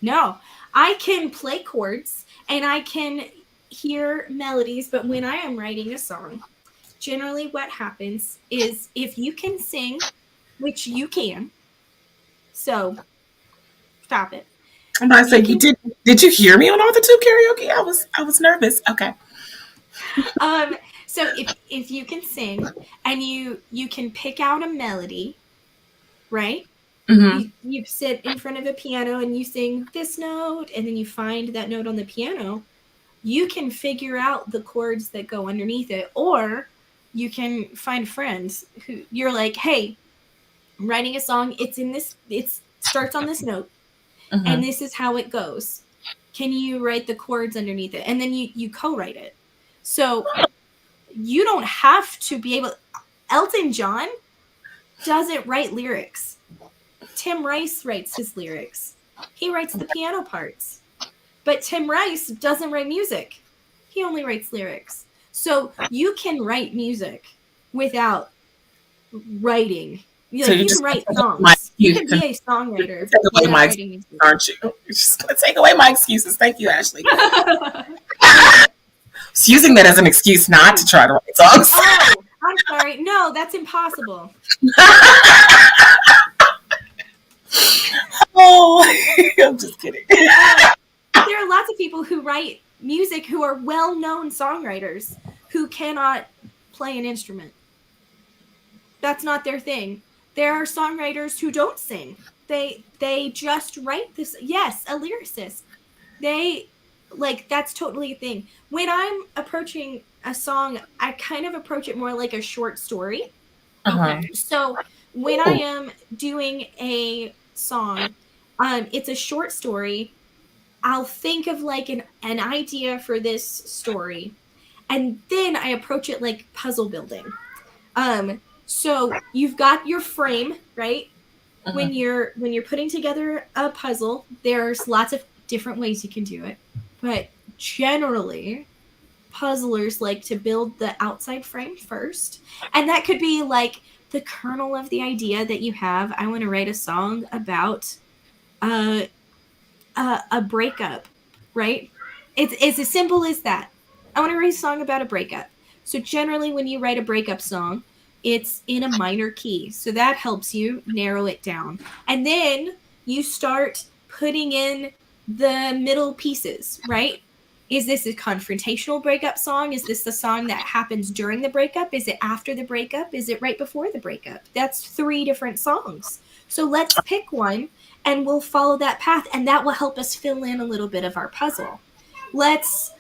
No, I can play chords and I can hear melodies, but when I am writing a song, generally what happens is if you can sing, which you can, so Stop it. I'm about to say, did you hear me on Author Tube karaoke? I was nervous. Okay. So if you can sing and you can pick out a melody, right? Mm-hmm. You sit in front of a piano and you sing this note, and then you find that note on the piano, you can figure out the chords that go underneath it. Or you can find friends who you're like, hey, I'm writing a song, it starts on this note, Mm-hmm. and this is how it goes. Can you write the chords underneath it? And then you co-write it. So you don't have to be able. Elton John doesn't write lyrics. Tim Rice writes his lyrics. He writes the piano parts. But Tim Rice doesn't write music. He only writes lyrics. So you can write music without writing. You can write songs. You can be a songwriter without writing music. Aren't you? You're just going to take away my excuses. Thank you, Ashley. Just using that as an excuse not to try to write songs. Oh, I'm sorry. No, that's impossible. Oh, I'm just kidding. There are lots of people who write music who are well-known songwriters who cannot play an instrument. That's not their thing. There are songwriters who don't sing. They just write this. Yes, a lyricist. That's totally a thing. When I'm approaching a song, I kind of approach it more like a short story. Uh-huh. So when I am doing a song, it's a short story. I'll think of like an idea for this story, and then I approach it like puzzle building. So you've got your frame, right? Uh-huh. When you're putting together a puzzle, there's lots of different ways you can do it, but generally puzzlers like to build the outside frame first, and that could be like the kernel of the idea that you have. I want to write a song about a breakup, right? It's as simple as that. I want to write a song about a breakup. So generally when you write a breakup song, it's in a minor key. So that helps you narrow it down. And then you start putting in the middle pieces, right? Is this a confrontational breakup song? Is this the song that happens during the breakup? Is it after the breakup? Is it right before the breakup? That's 3 different songs. So let's pick one and we'll follow that path, and that will help us fill in a little bit of our puzzle. Let's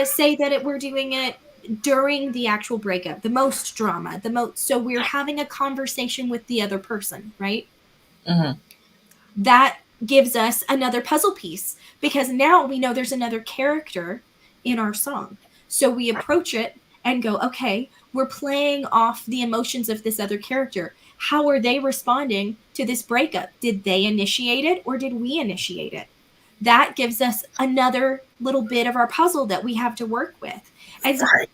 say that we're doing it during the actual breakup, the most drama, so we're having a conversation with the other person, right? Mm-hmm. That gives us another puzzle piece, because now we know there's another character in our song. So we approach it and go, okay, we're playing off the emotions of this other character. How are they responding to this breakup? Did they initiate it or did we initiate it? That gives us another little bit of our puzzle that we have to work with. And sorry.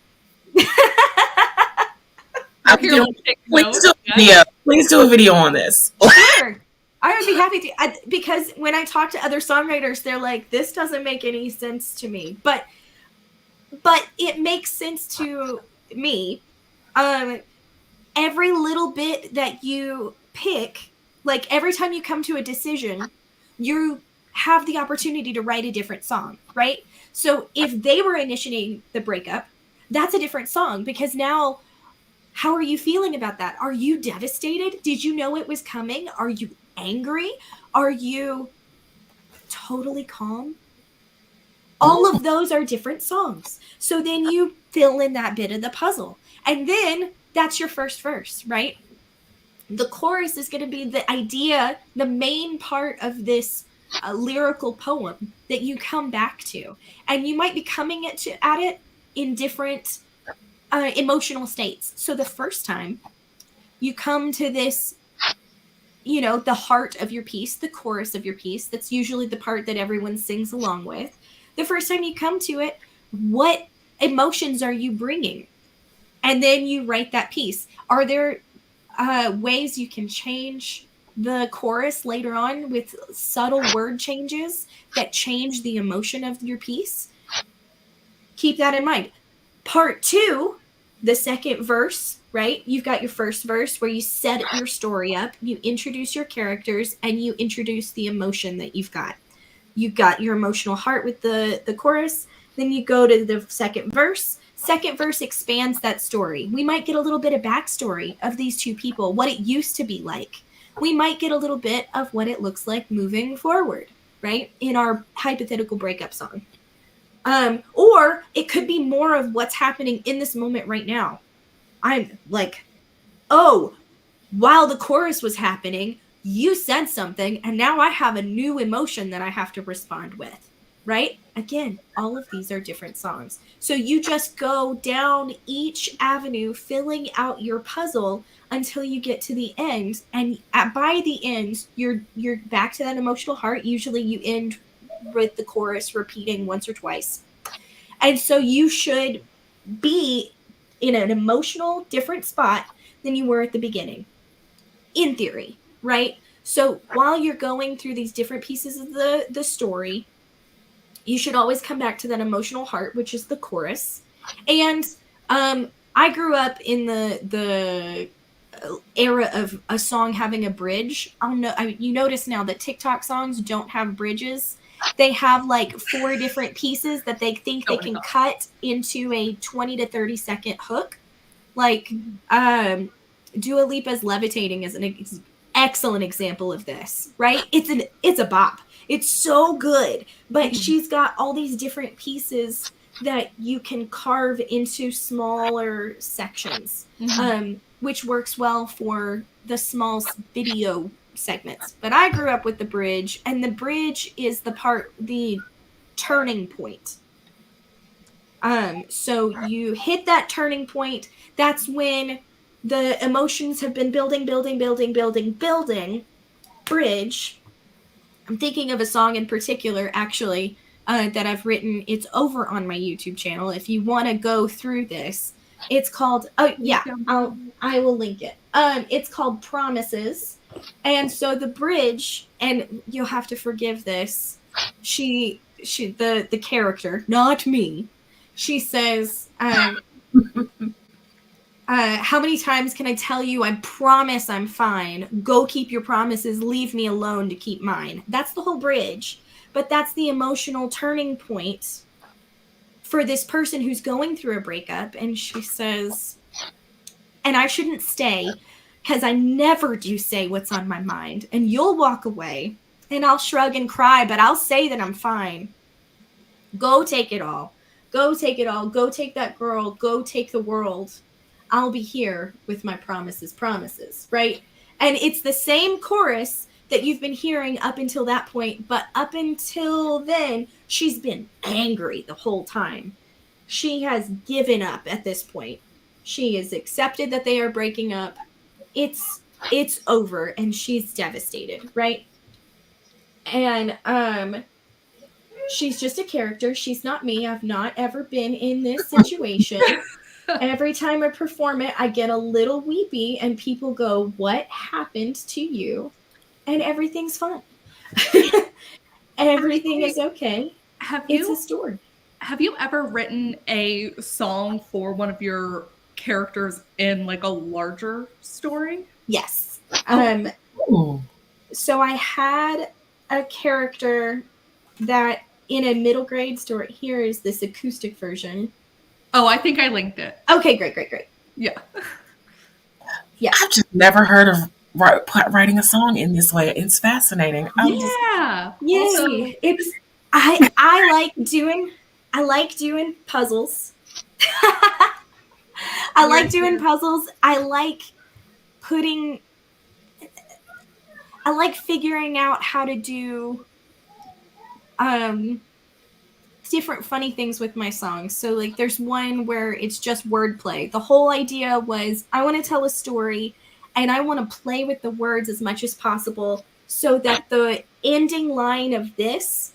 Please do a video on this. Sure. I would be happy to, because when I talk to other songwriters, they're like, this doesn't make any sense to me. But it makes sense to me. Every little bit that you pick, like every time you come to a decision, you have the opportunity to write a different song, right? So if they were initiating the breakup, that's a different song, because now, how are you feeling about that? Are you devastated? Did you know it was coming? Are you angry? Are you totally calm? All of those are different songs. So then you fill in that bit of the puzzle. And then that's your first verse, right? The chorus is going to be the idea, the main part of this lyrical poem that you come back to. And you might be coming at it in different emotional states. So the first time you come to this, the heart of your piece, the chorus of your piece, that's usually the part that everyone sings along with. The first time you come to it, what emotions are you bringing? And then you write that piece. Are there ways you can change the chorus later on with subtle word changes that change the emotion of your piece? Keep that in mind. Part 2, the second verse, right? You've got your first verse where you set your story up, you introduce your characters, and you introduce the emotion that you've got. You've got your emotional heart with the chorus. Then you go to the second verse. Second verse expands that story. We might get a little bit of backstory of these two people, what it used to be like. We might get a little bit of what it looks like moving forward, right? In our hypothetical breakup song. Or it could be more of what's happening in this moment right now. I'm like, oh, while the chorus was happening, you said something, and now I have a new emotion that I have to respond with, right? Again, all of these are different songs. So you just go down each avenue, filling out your puzzle until you get to the end. And by the end, you're back to that emotional heart. Usually you end with the chorus repeating once or twice. And so you should be in an emotional different spot than you were at the beginning, in theory, right? So while you're going through these different pieces of the story, you should always come back to that emotional heart, which is the chorus. And I grew up in the era of a song having a bridge. You notice now that TikTok songs don't have bridges. They have like 4 different pieces that they think they can cut into a 20 to 30 second hook. Like Dua Lipa's Levitating is an excellent example of this, right? It's a bop. It's so good, but she's got all these different pieces that you can carve into smaller sections, which works well for the small video segments. But I grew up with the bridge, and the bridge is the turning point. So you hit that turning point. That's when the emotions have been building. Bridge. I'm thinking of a song in particular, actually, that I've written. It's over on my YouTube channel. If you want to go through this, it's called. Oh yeah, I will link it. It's called Promises, and so the bridge. And you'll have to forgive this. The character, not me. She says, how many times can I tell you I promise I'm fine? Go keep your promises. Leave me alone to keep mine. That's the whole bridge. But that's the emotional turning point for this person who's going through a breakup. And she says, and I shouldn't stay because I never do say what's on my mind. And you'll walk away and I'll shrug and cry, but I'll say that I'm fine. Go take it all. Go take it all. Go take that girl. Go take the world. I'll be here with my promises, right? And it's the same chorus that you've been hearing up until that point, but up until then, she's been angry the whole time. She has given up at this point. She has accepted that they are breaking up. It's over, and she's devastated, right? And she's just a character. She's not me. I've not ever been in this situation. Every time I perform it, I get a little weepy, and people go, "What happened to you?" And everything's fine. Everything is okay. It's a story. Have you ever written a song for one of your characters in like a larger story? Yes. So I had a character that in a middle grade story. Here is this acoustic version. Oh, I think I linked it. Okay, great. Yeah. Yeah. I've just never heard of writing a song in this way. It's fascinating. Yeah. Yay. It's I like doing puzzles. I like doing puzzles. I like figuring out how to do different funny things with my songs. So like there's one where it's just wordplay. The whole idea was I want to tell a story and I want to play with the words as much as possible so that the ending line of this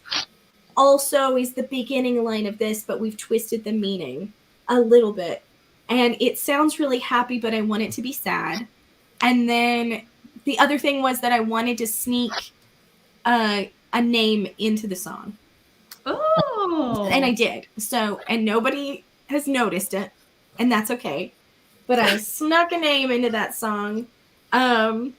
also is the beginning line of this, but we've twisted the meaning a little bit. And it sounds really happy, but I want it to be sad. And then the other thing was that I wanted to sneak a name into the song. Oh. And I did. So, and nobody has noticed it, and that's okay. but I snuck a name into that song. And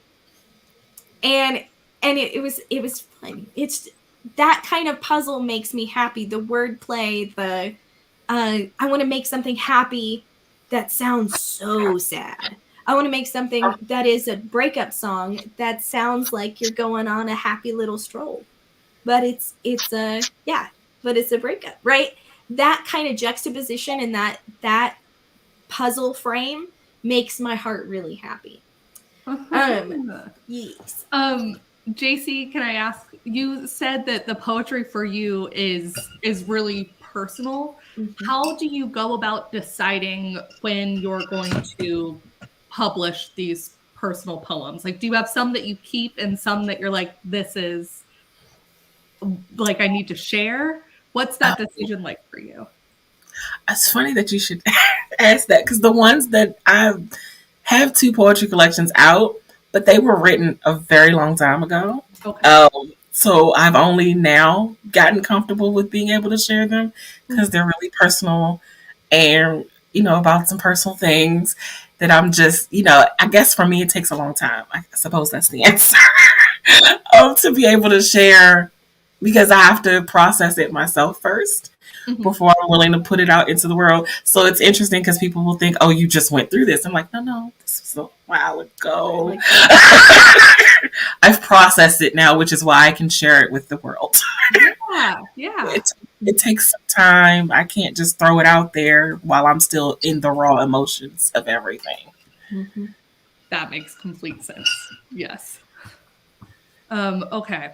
it was fun. It's that kind of puzzle makes me happy. The wordplay, the I want to make something happy that sounds so sad. I want to make something that is a breakup song that sounds like you're going on a happy little stroll. But it's but it's a breakup, right? That kind of juxtaposition and that puzzle frame makes my heart really happy. Yes. JC, can I ask? You said that the poetry for you is really personal. Mm-hmm. How do you go about deciding when you're going to publish these personal poems? Like, do you have some that you keep and some that you're like, this is like I need to share? What's that decision like for you? It's funny that you should ask that, because the ones that I have 2 poetry collections out, but they were written a very long time ago. Okay. So I've only now gotten comfortable with being able to share them because they're really personal and, about some personal things that I'm just, I guess for me it takes a long time. I suppose that's the answer. To be able to share, because I have to process it myself first. Mm-hmm. Before I'm willing to put it out into the world. So it's interesting because people will think, oh, you just went through this. I'm like, no, this was a while ago. I've processed it now, which is why I can share it with the world. Yeah. It takes some time. I can't just throw it out there while I'm still in the raw emotions of everything. Mm-hmm. That makes complete sense. Yes. Okay.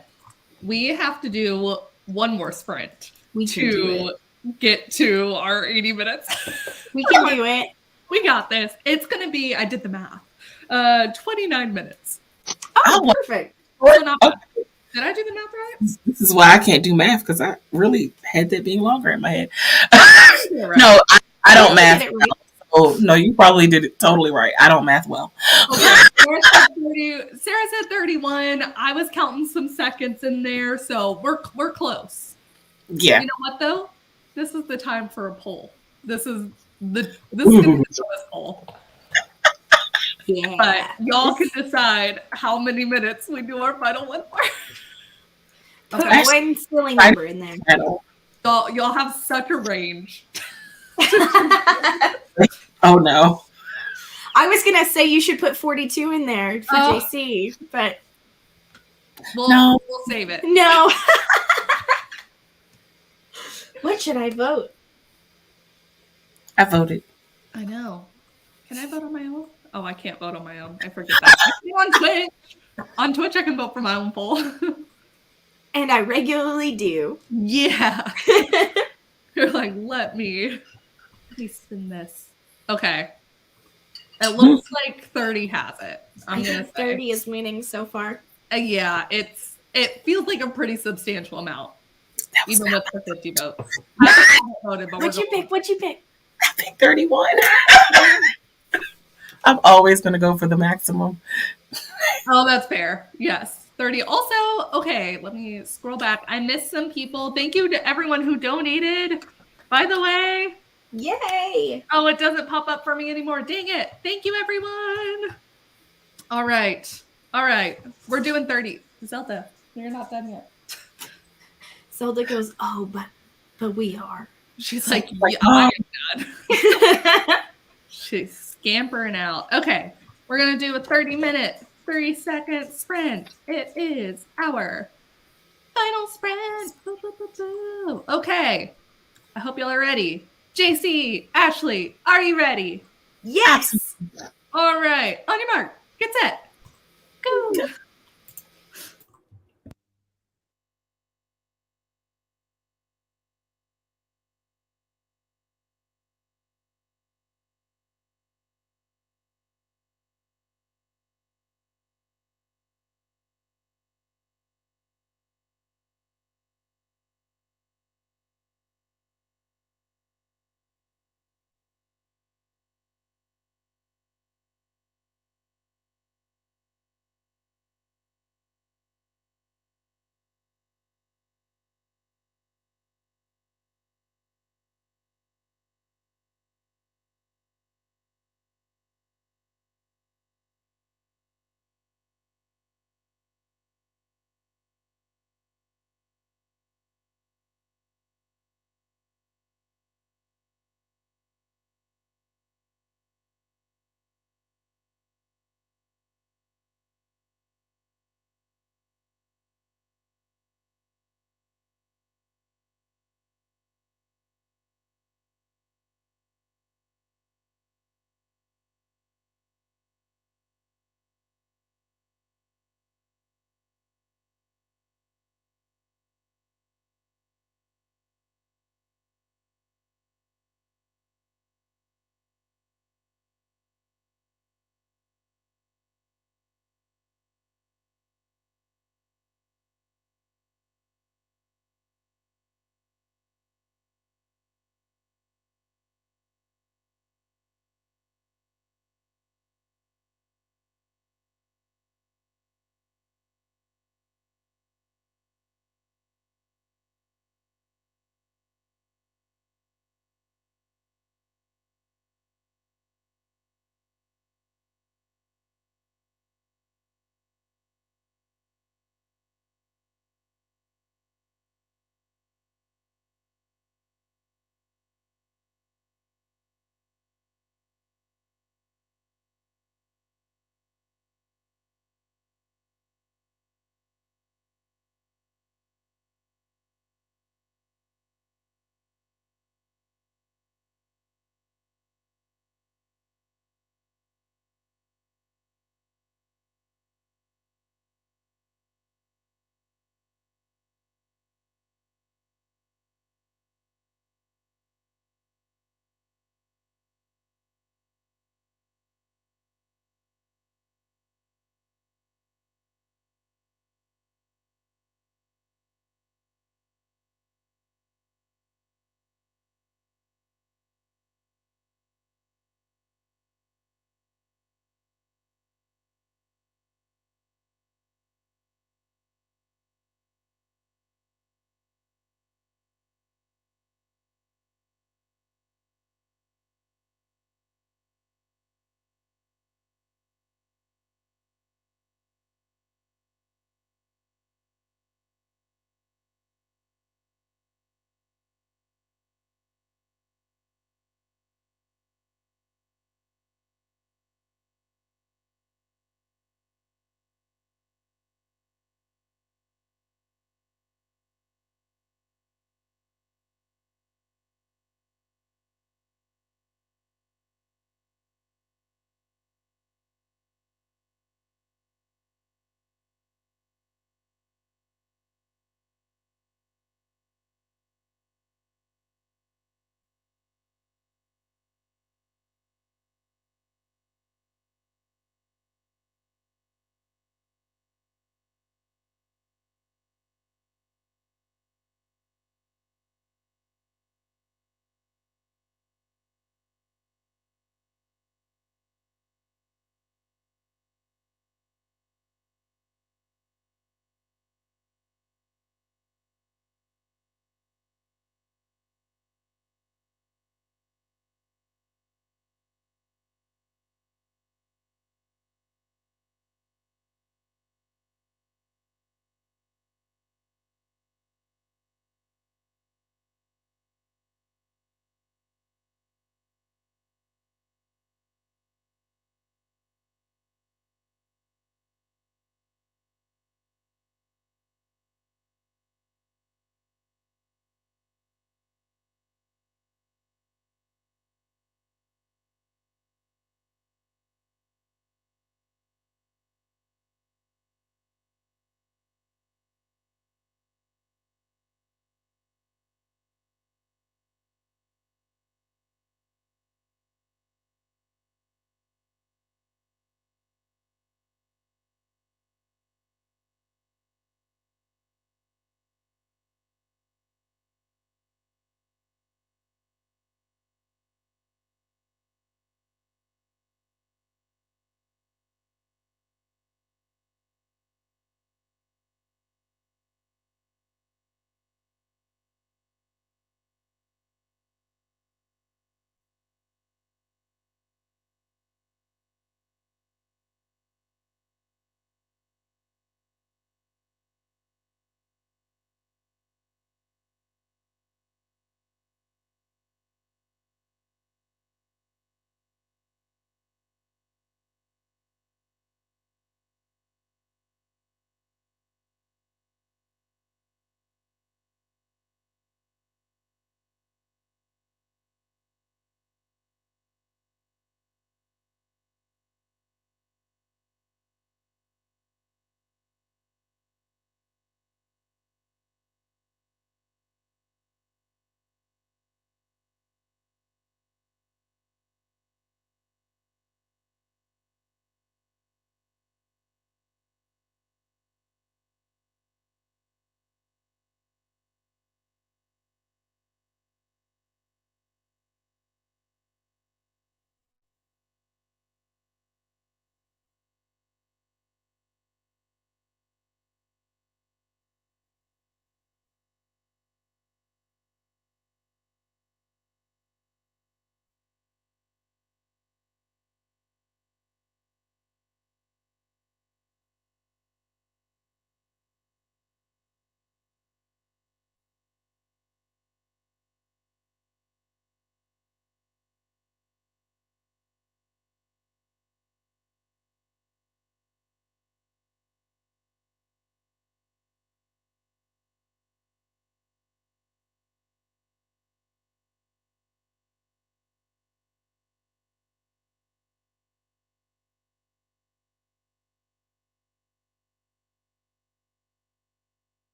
We have to do one more sprint to get to our 80 minutes. We can do it. We got this. It's going to be, I did the math, 29 minutes. Oh, perfect. So not bad. Did I do the math right? This is why I can't do math, because I really had that being longer in my head. Right. No, I don't math. Right. Oh, no, you probably did it totally right. I don't math well. Okay. Sarah said 31. I was counting some seconds in there, so we're close. Yeah. You know what though? This is the time for a poll. This is the poll. Yeah. But y'all can decide how many minutes we do our final one for. Put one silly number in there. Y'all have such a range. Oh no. I was gonna say you should put 42 in there for JC, but we'll save it. No. What should I vote? I voted. I know. Can I vote on my own? Oh, I can't vote on my own. I forget that. On Twitch. On Twitch, I can vote for my own poll. And I regularly do. Yeah. You're like, let me spin this. Okay. It looks like 30 has it. I'm gonna say 30 is winning so far. Yeah, it feels like a pretty substantial amount. Even with the 50 votes. I voted, but What'd you pick? I picked 31. I'm always going to go for the maximum. Oh, that's fair. Yes. 30. Also, okay, let me scroll back. I missed some people. Thank you to everyone who donated. By the way. Yay. Oh, it doesn't pop up for me anymore. Dang it. Thank you, everyone. All right. We're doing 30. Zelda, you're not done yet. Zelda goes, oh, but we are. She's like, yeah, I am done. She's scampering out. Okay, we're going to do a 30-minute, 30-second sprint. It is our final sprint. Okay, I hope y'all are ready. JC, Ashley, are you ready? Yes. All right, on your mark, get set, go.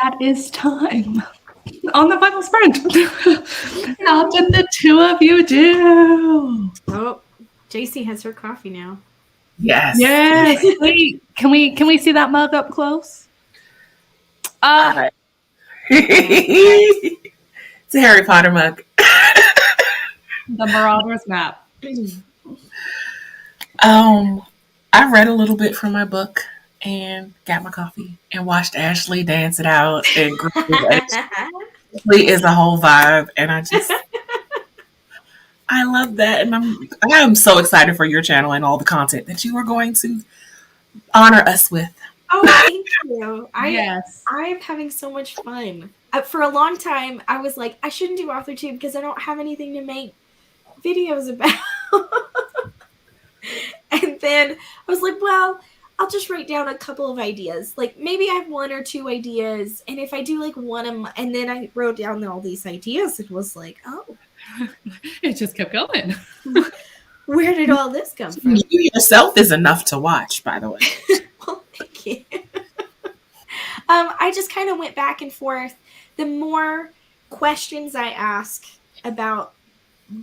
that is time on the final sprint. How did the two of you do? Oh, JC has her coffee now. Yes. Yes. Wait, can we see that mug up close? It's a Harry Potter mug. The Marauders map. I read a little bit from my book and got my coffee and watched Ashley dance it out. And Ashley is a whole vibe, and I love that, and I'm so excited for your channel and all the content that you are going to honor us with. Oh, thank you. Yes. I'm having so much fun. For a long time, I was like, I shouldn't do AuthorTube because I don't have anything to make videos about. And then I was like, well, I'll just write down a couple of ideas. Like maybe I have one or two ideas, and if I do like one of them, and then I wrote down all these ideas, it was like, oh, it just kept going. Where did all this come from? You yourself is enough to watch, by the way. Well, thank you. I just kind of went back and forth. The more questions I ask about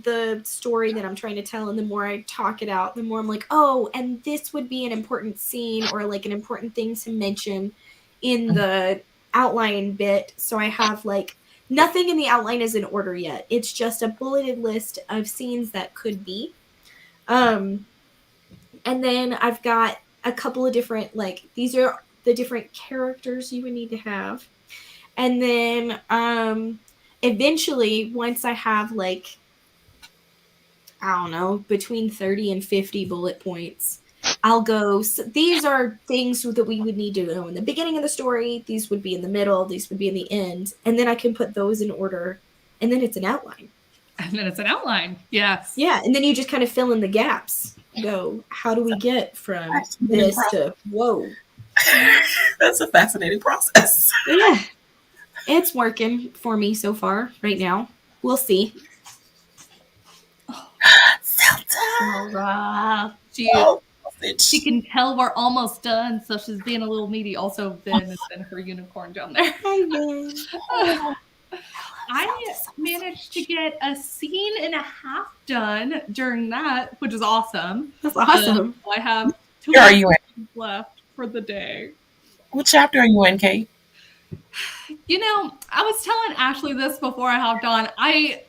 the story that I'm trying to tell, and the more I talk it out, the more I'm like, oh, and this would be an important scene or like an important thing to mention in the outline bit. So I have like nothing in the outline is in order yet. It's just a bulleted list of scenes that could be. And then I've got a couple of different, like, these are the different characters you would need to have. And then eventually, once I have like, I don't know, between 30 and 50 bullet points, I'll go, so these are things that we would need to know in the beginning of the story. These would be in the middle. These would be in the end. And then I can put those in order. And then it's an outline. And then it's an outline. Yes. Yeah. And then you just kind of fill in the gaps. Go, how do we get from this to whoa? That's a fascinating process. Yeah. It's working for me so far right now. We'll see. Zelda. She can tell we're almost done, so she's being a little needy. Also, Ben has been her unicorn down there. I managed to get a scene and a half done during that, which is awesome. That's awesome. I have 2 Where are you in? left for the day. What chapter are you in, Kate? You know, I was telling Ashley this before I hopped on. I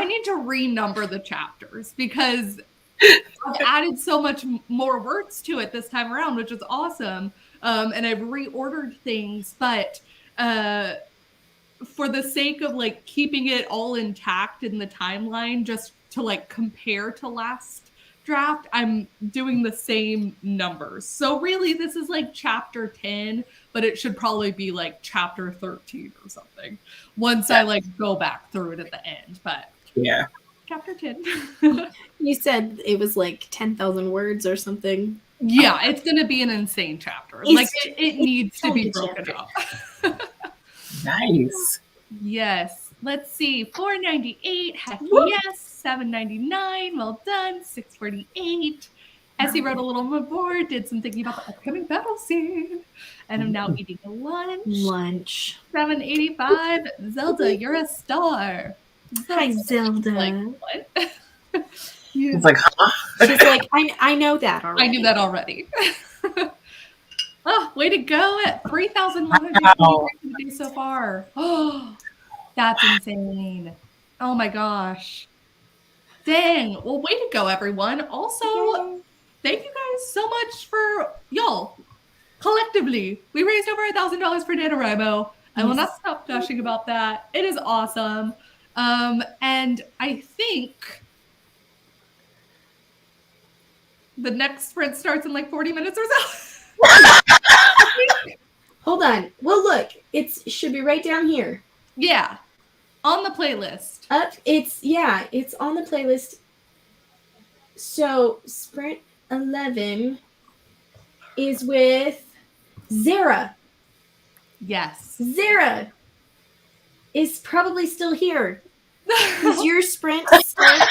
need to renumber the chapters because I've added so much more words to it this time around, which is awesome. And I've reordered things, but for the sake of like keeping it all intact in the timeline, just to like compare to last draft, I'm doing the same numbers. So really this is like chapter 10, but it should probably be like chapter 13 or something once I like go back through it at the end. But yeah, chapter 10. You said it was like 10,000 words or something. Yeah, it's going to be an insane chapter. Like it needs to be broken up. Nice. Yes. Let's see. 498. Heck yes. 799. Well done. 648. Essie wrote a little on my board. Did some thinking about the upcoming battle scene. And I'm now eating lunch. 785. Zelda, you're a star. Hi, Zelda. Like, what? It's like, huh? She's like, I know that already. I knew that already. Oh, way to go at 3,100 so far. Oh, that's insane. Oh my gosh. Dang. Well, way to go, everyone. Also, thank you guys so much for y'all. Collectively, we raised over $1,000 for NaNoWriMo. I will not stop gushing about that. It is awesome. And I think the next sprint starts in like 40 minutes or so. Hold on. Well, look, it should be right down here. Yeah, on the playlist. It's on the playlist. So sprint 11 is with Zara. Yes. Zara is probably still here. Is your sprint start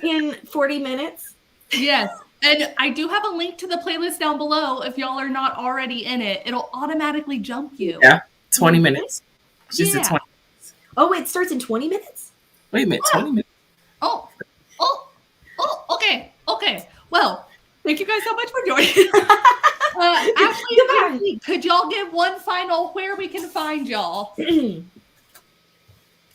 in 40 minutes? Yes. And I do have a link to the playlist down below. If y'all are not already in it, it'll automatically jump you. Yeah. 20 minutes. She said Yeah. 20. Oh, it starts in 20 minutes? Wait a minute, 20 minutes. Oh, okay. Well, thank you guys so much for joining. Ashley and Casey, could y'all give one final where we can find y'all?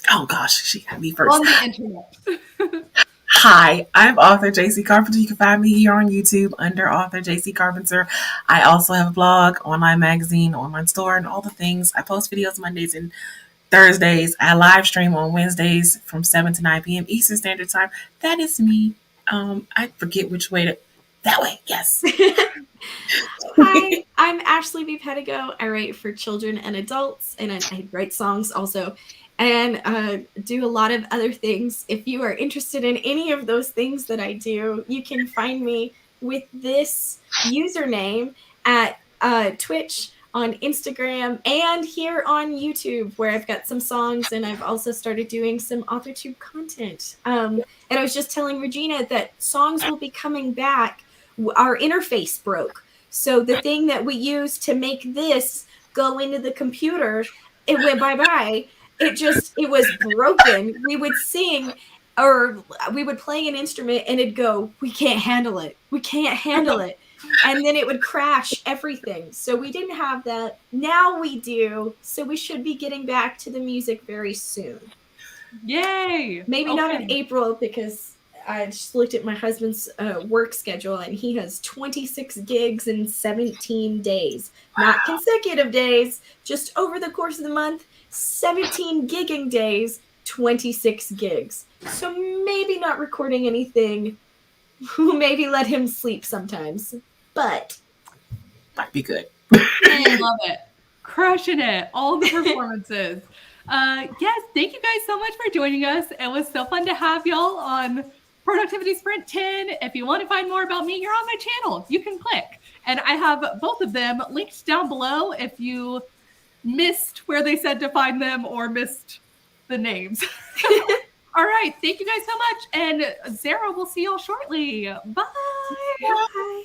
Oh gosh, she got me first. On the internet. Hi, I'm author JC Carpenter. You can find me here on YouTube under author JC Carpenter. I also have a blog, online magazine, online store, and all the things. I post videos Mondays and Thursdays. I live stream on Wednesdays from 7 to 9 p.m. Eastern Standard Time. That is me. I forget which way to. That way, yes. Hi, I'm Ashley B. Pedigo. I write for children and adults, and I write songs also, and do a lot of other things. If you are interested in any of those things that I do, you can find me with this username at Twitch, on Instagram, and here on YouTube, where I've got some songs, and I've also started doing some AuthorTube content. And I was just telling Regina that songs will be coming back. Our interface broke. So the thing that we use to make this go into the computer, it went bye-bye. It was broken. We would sing, or we would play an instrument and it'd go, we can't handle it. We can't handle it. And then it would crash everything. So we didn't have that. Now we do. So we should be getting back to the music very soon. Yay! Maybe not in April, because I just looked at my husband's work schedule, and he has 26 gigs in 17 days. Not consecutive days, just over the course of the month, 17 gigging days, 26 gigs. So maybe not recording anything. Maybe let him sleep sometimes. But might be good. I love it. Crushing it. All the performances. Yes, thank you guys so much for joining us. It was so fun to have y'all on Productivity Sprint 10. If you want to find more about me, you're on my channel. You can click. And I have both of them linked down below if you missed where they said to find them or missed the names. All right. Thank you guys so much. And Sarah, we'll see y'all shortly. Bye. Bye.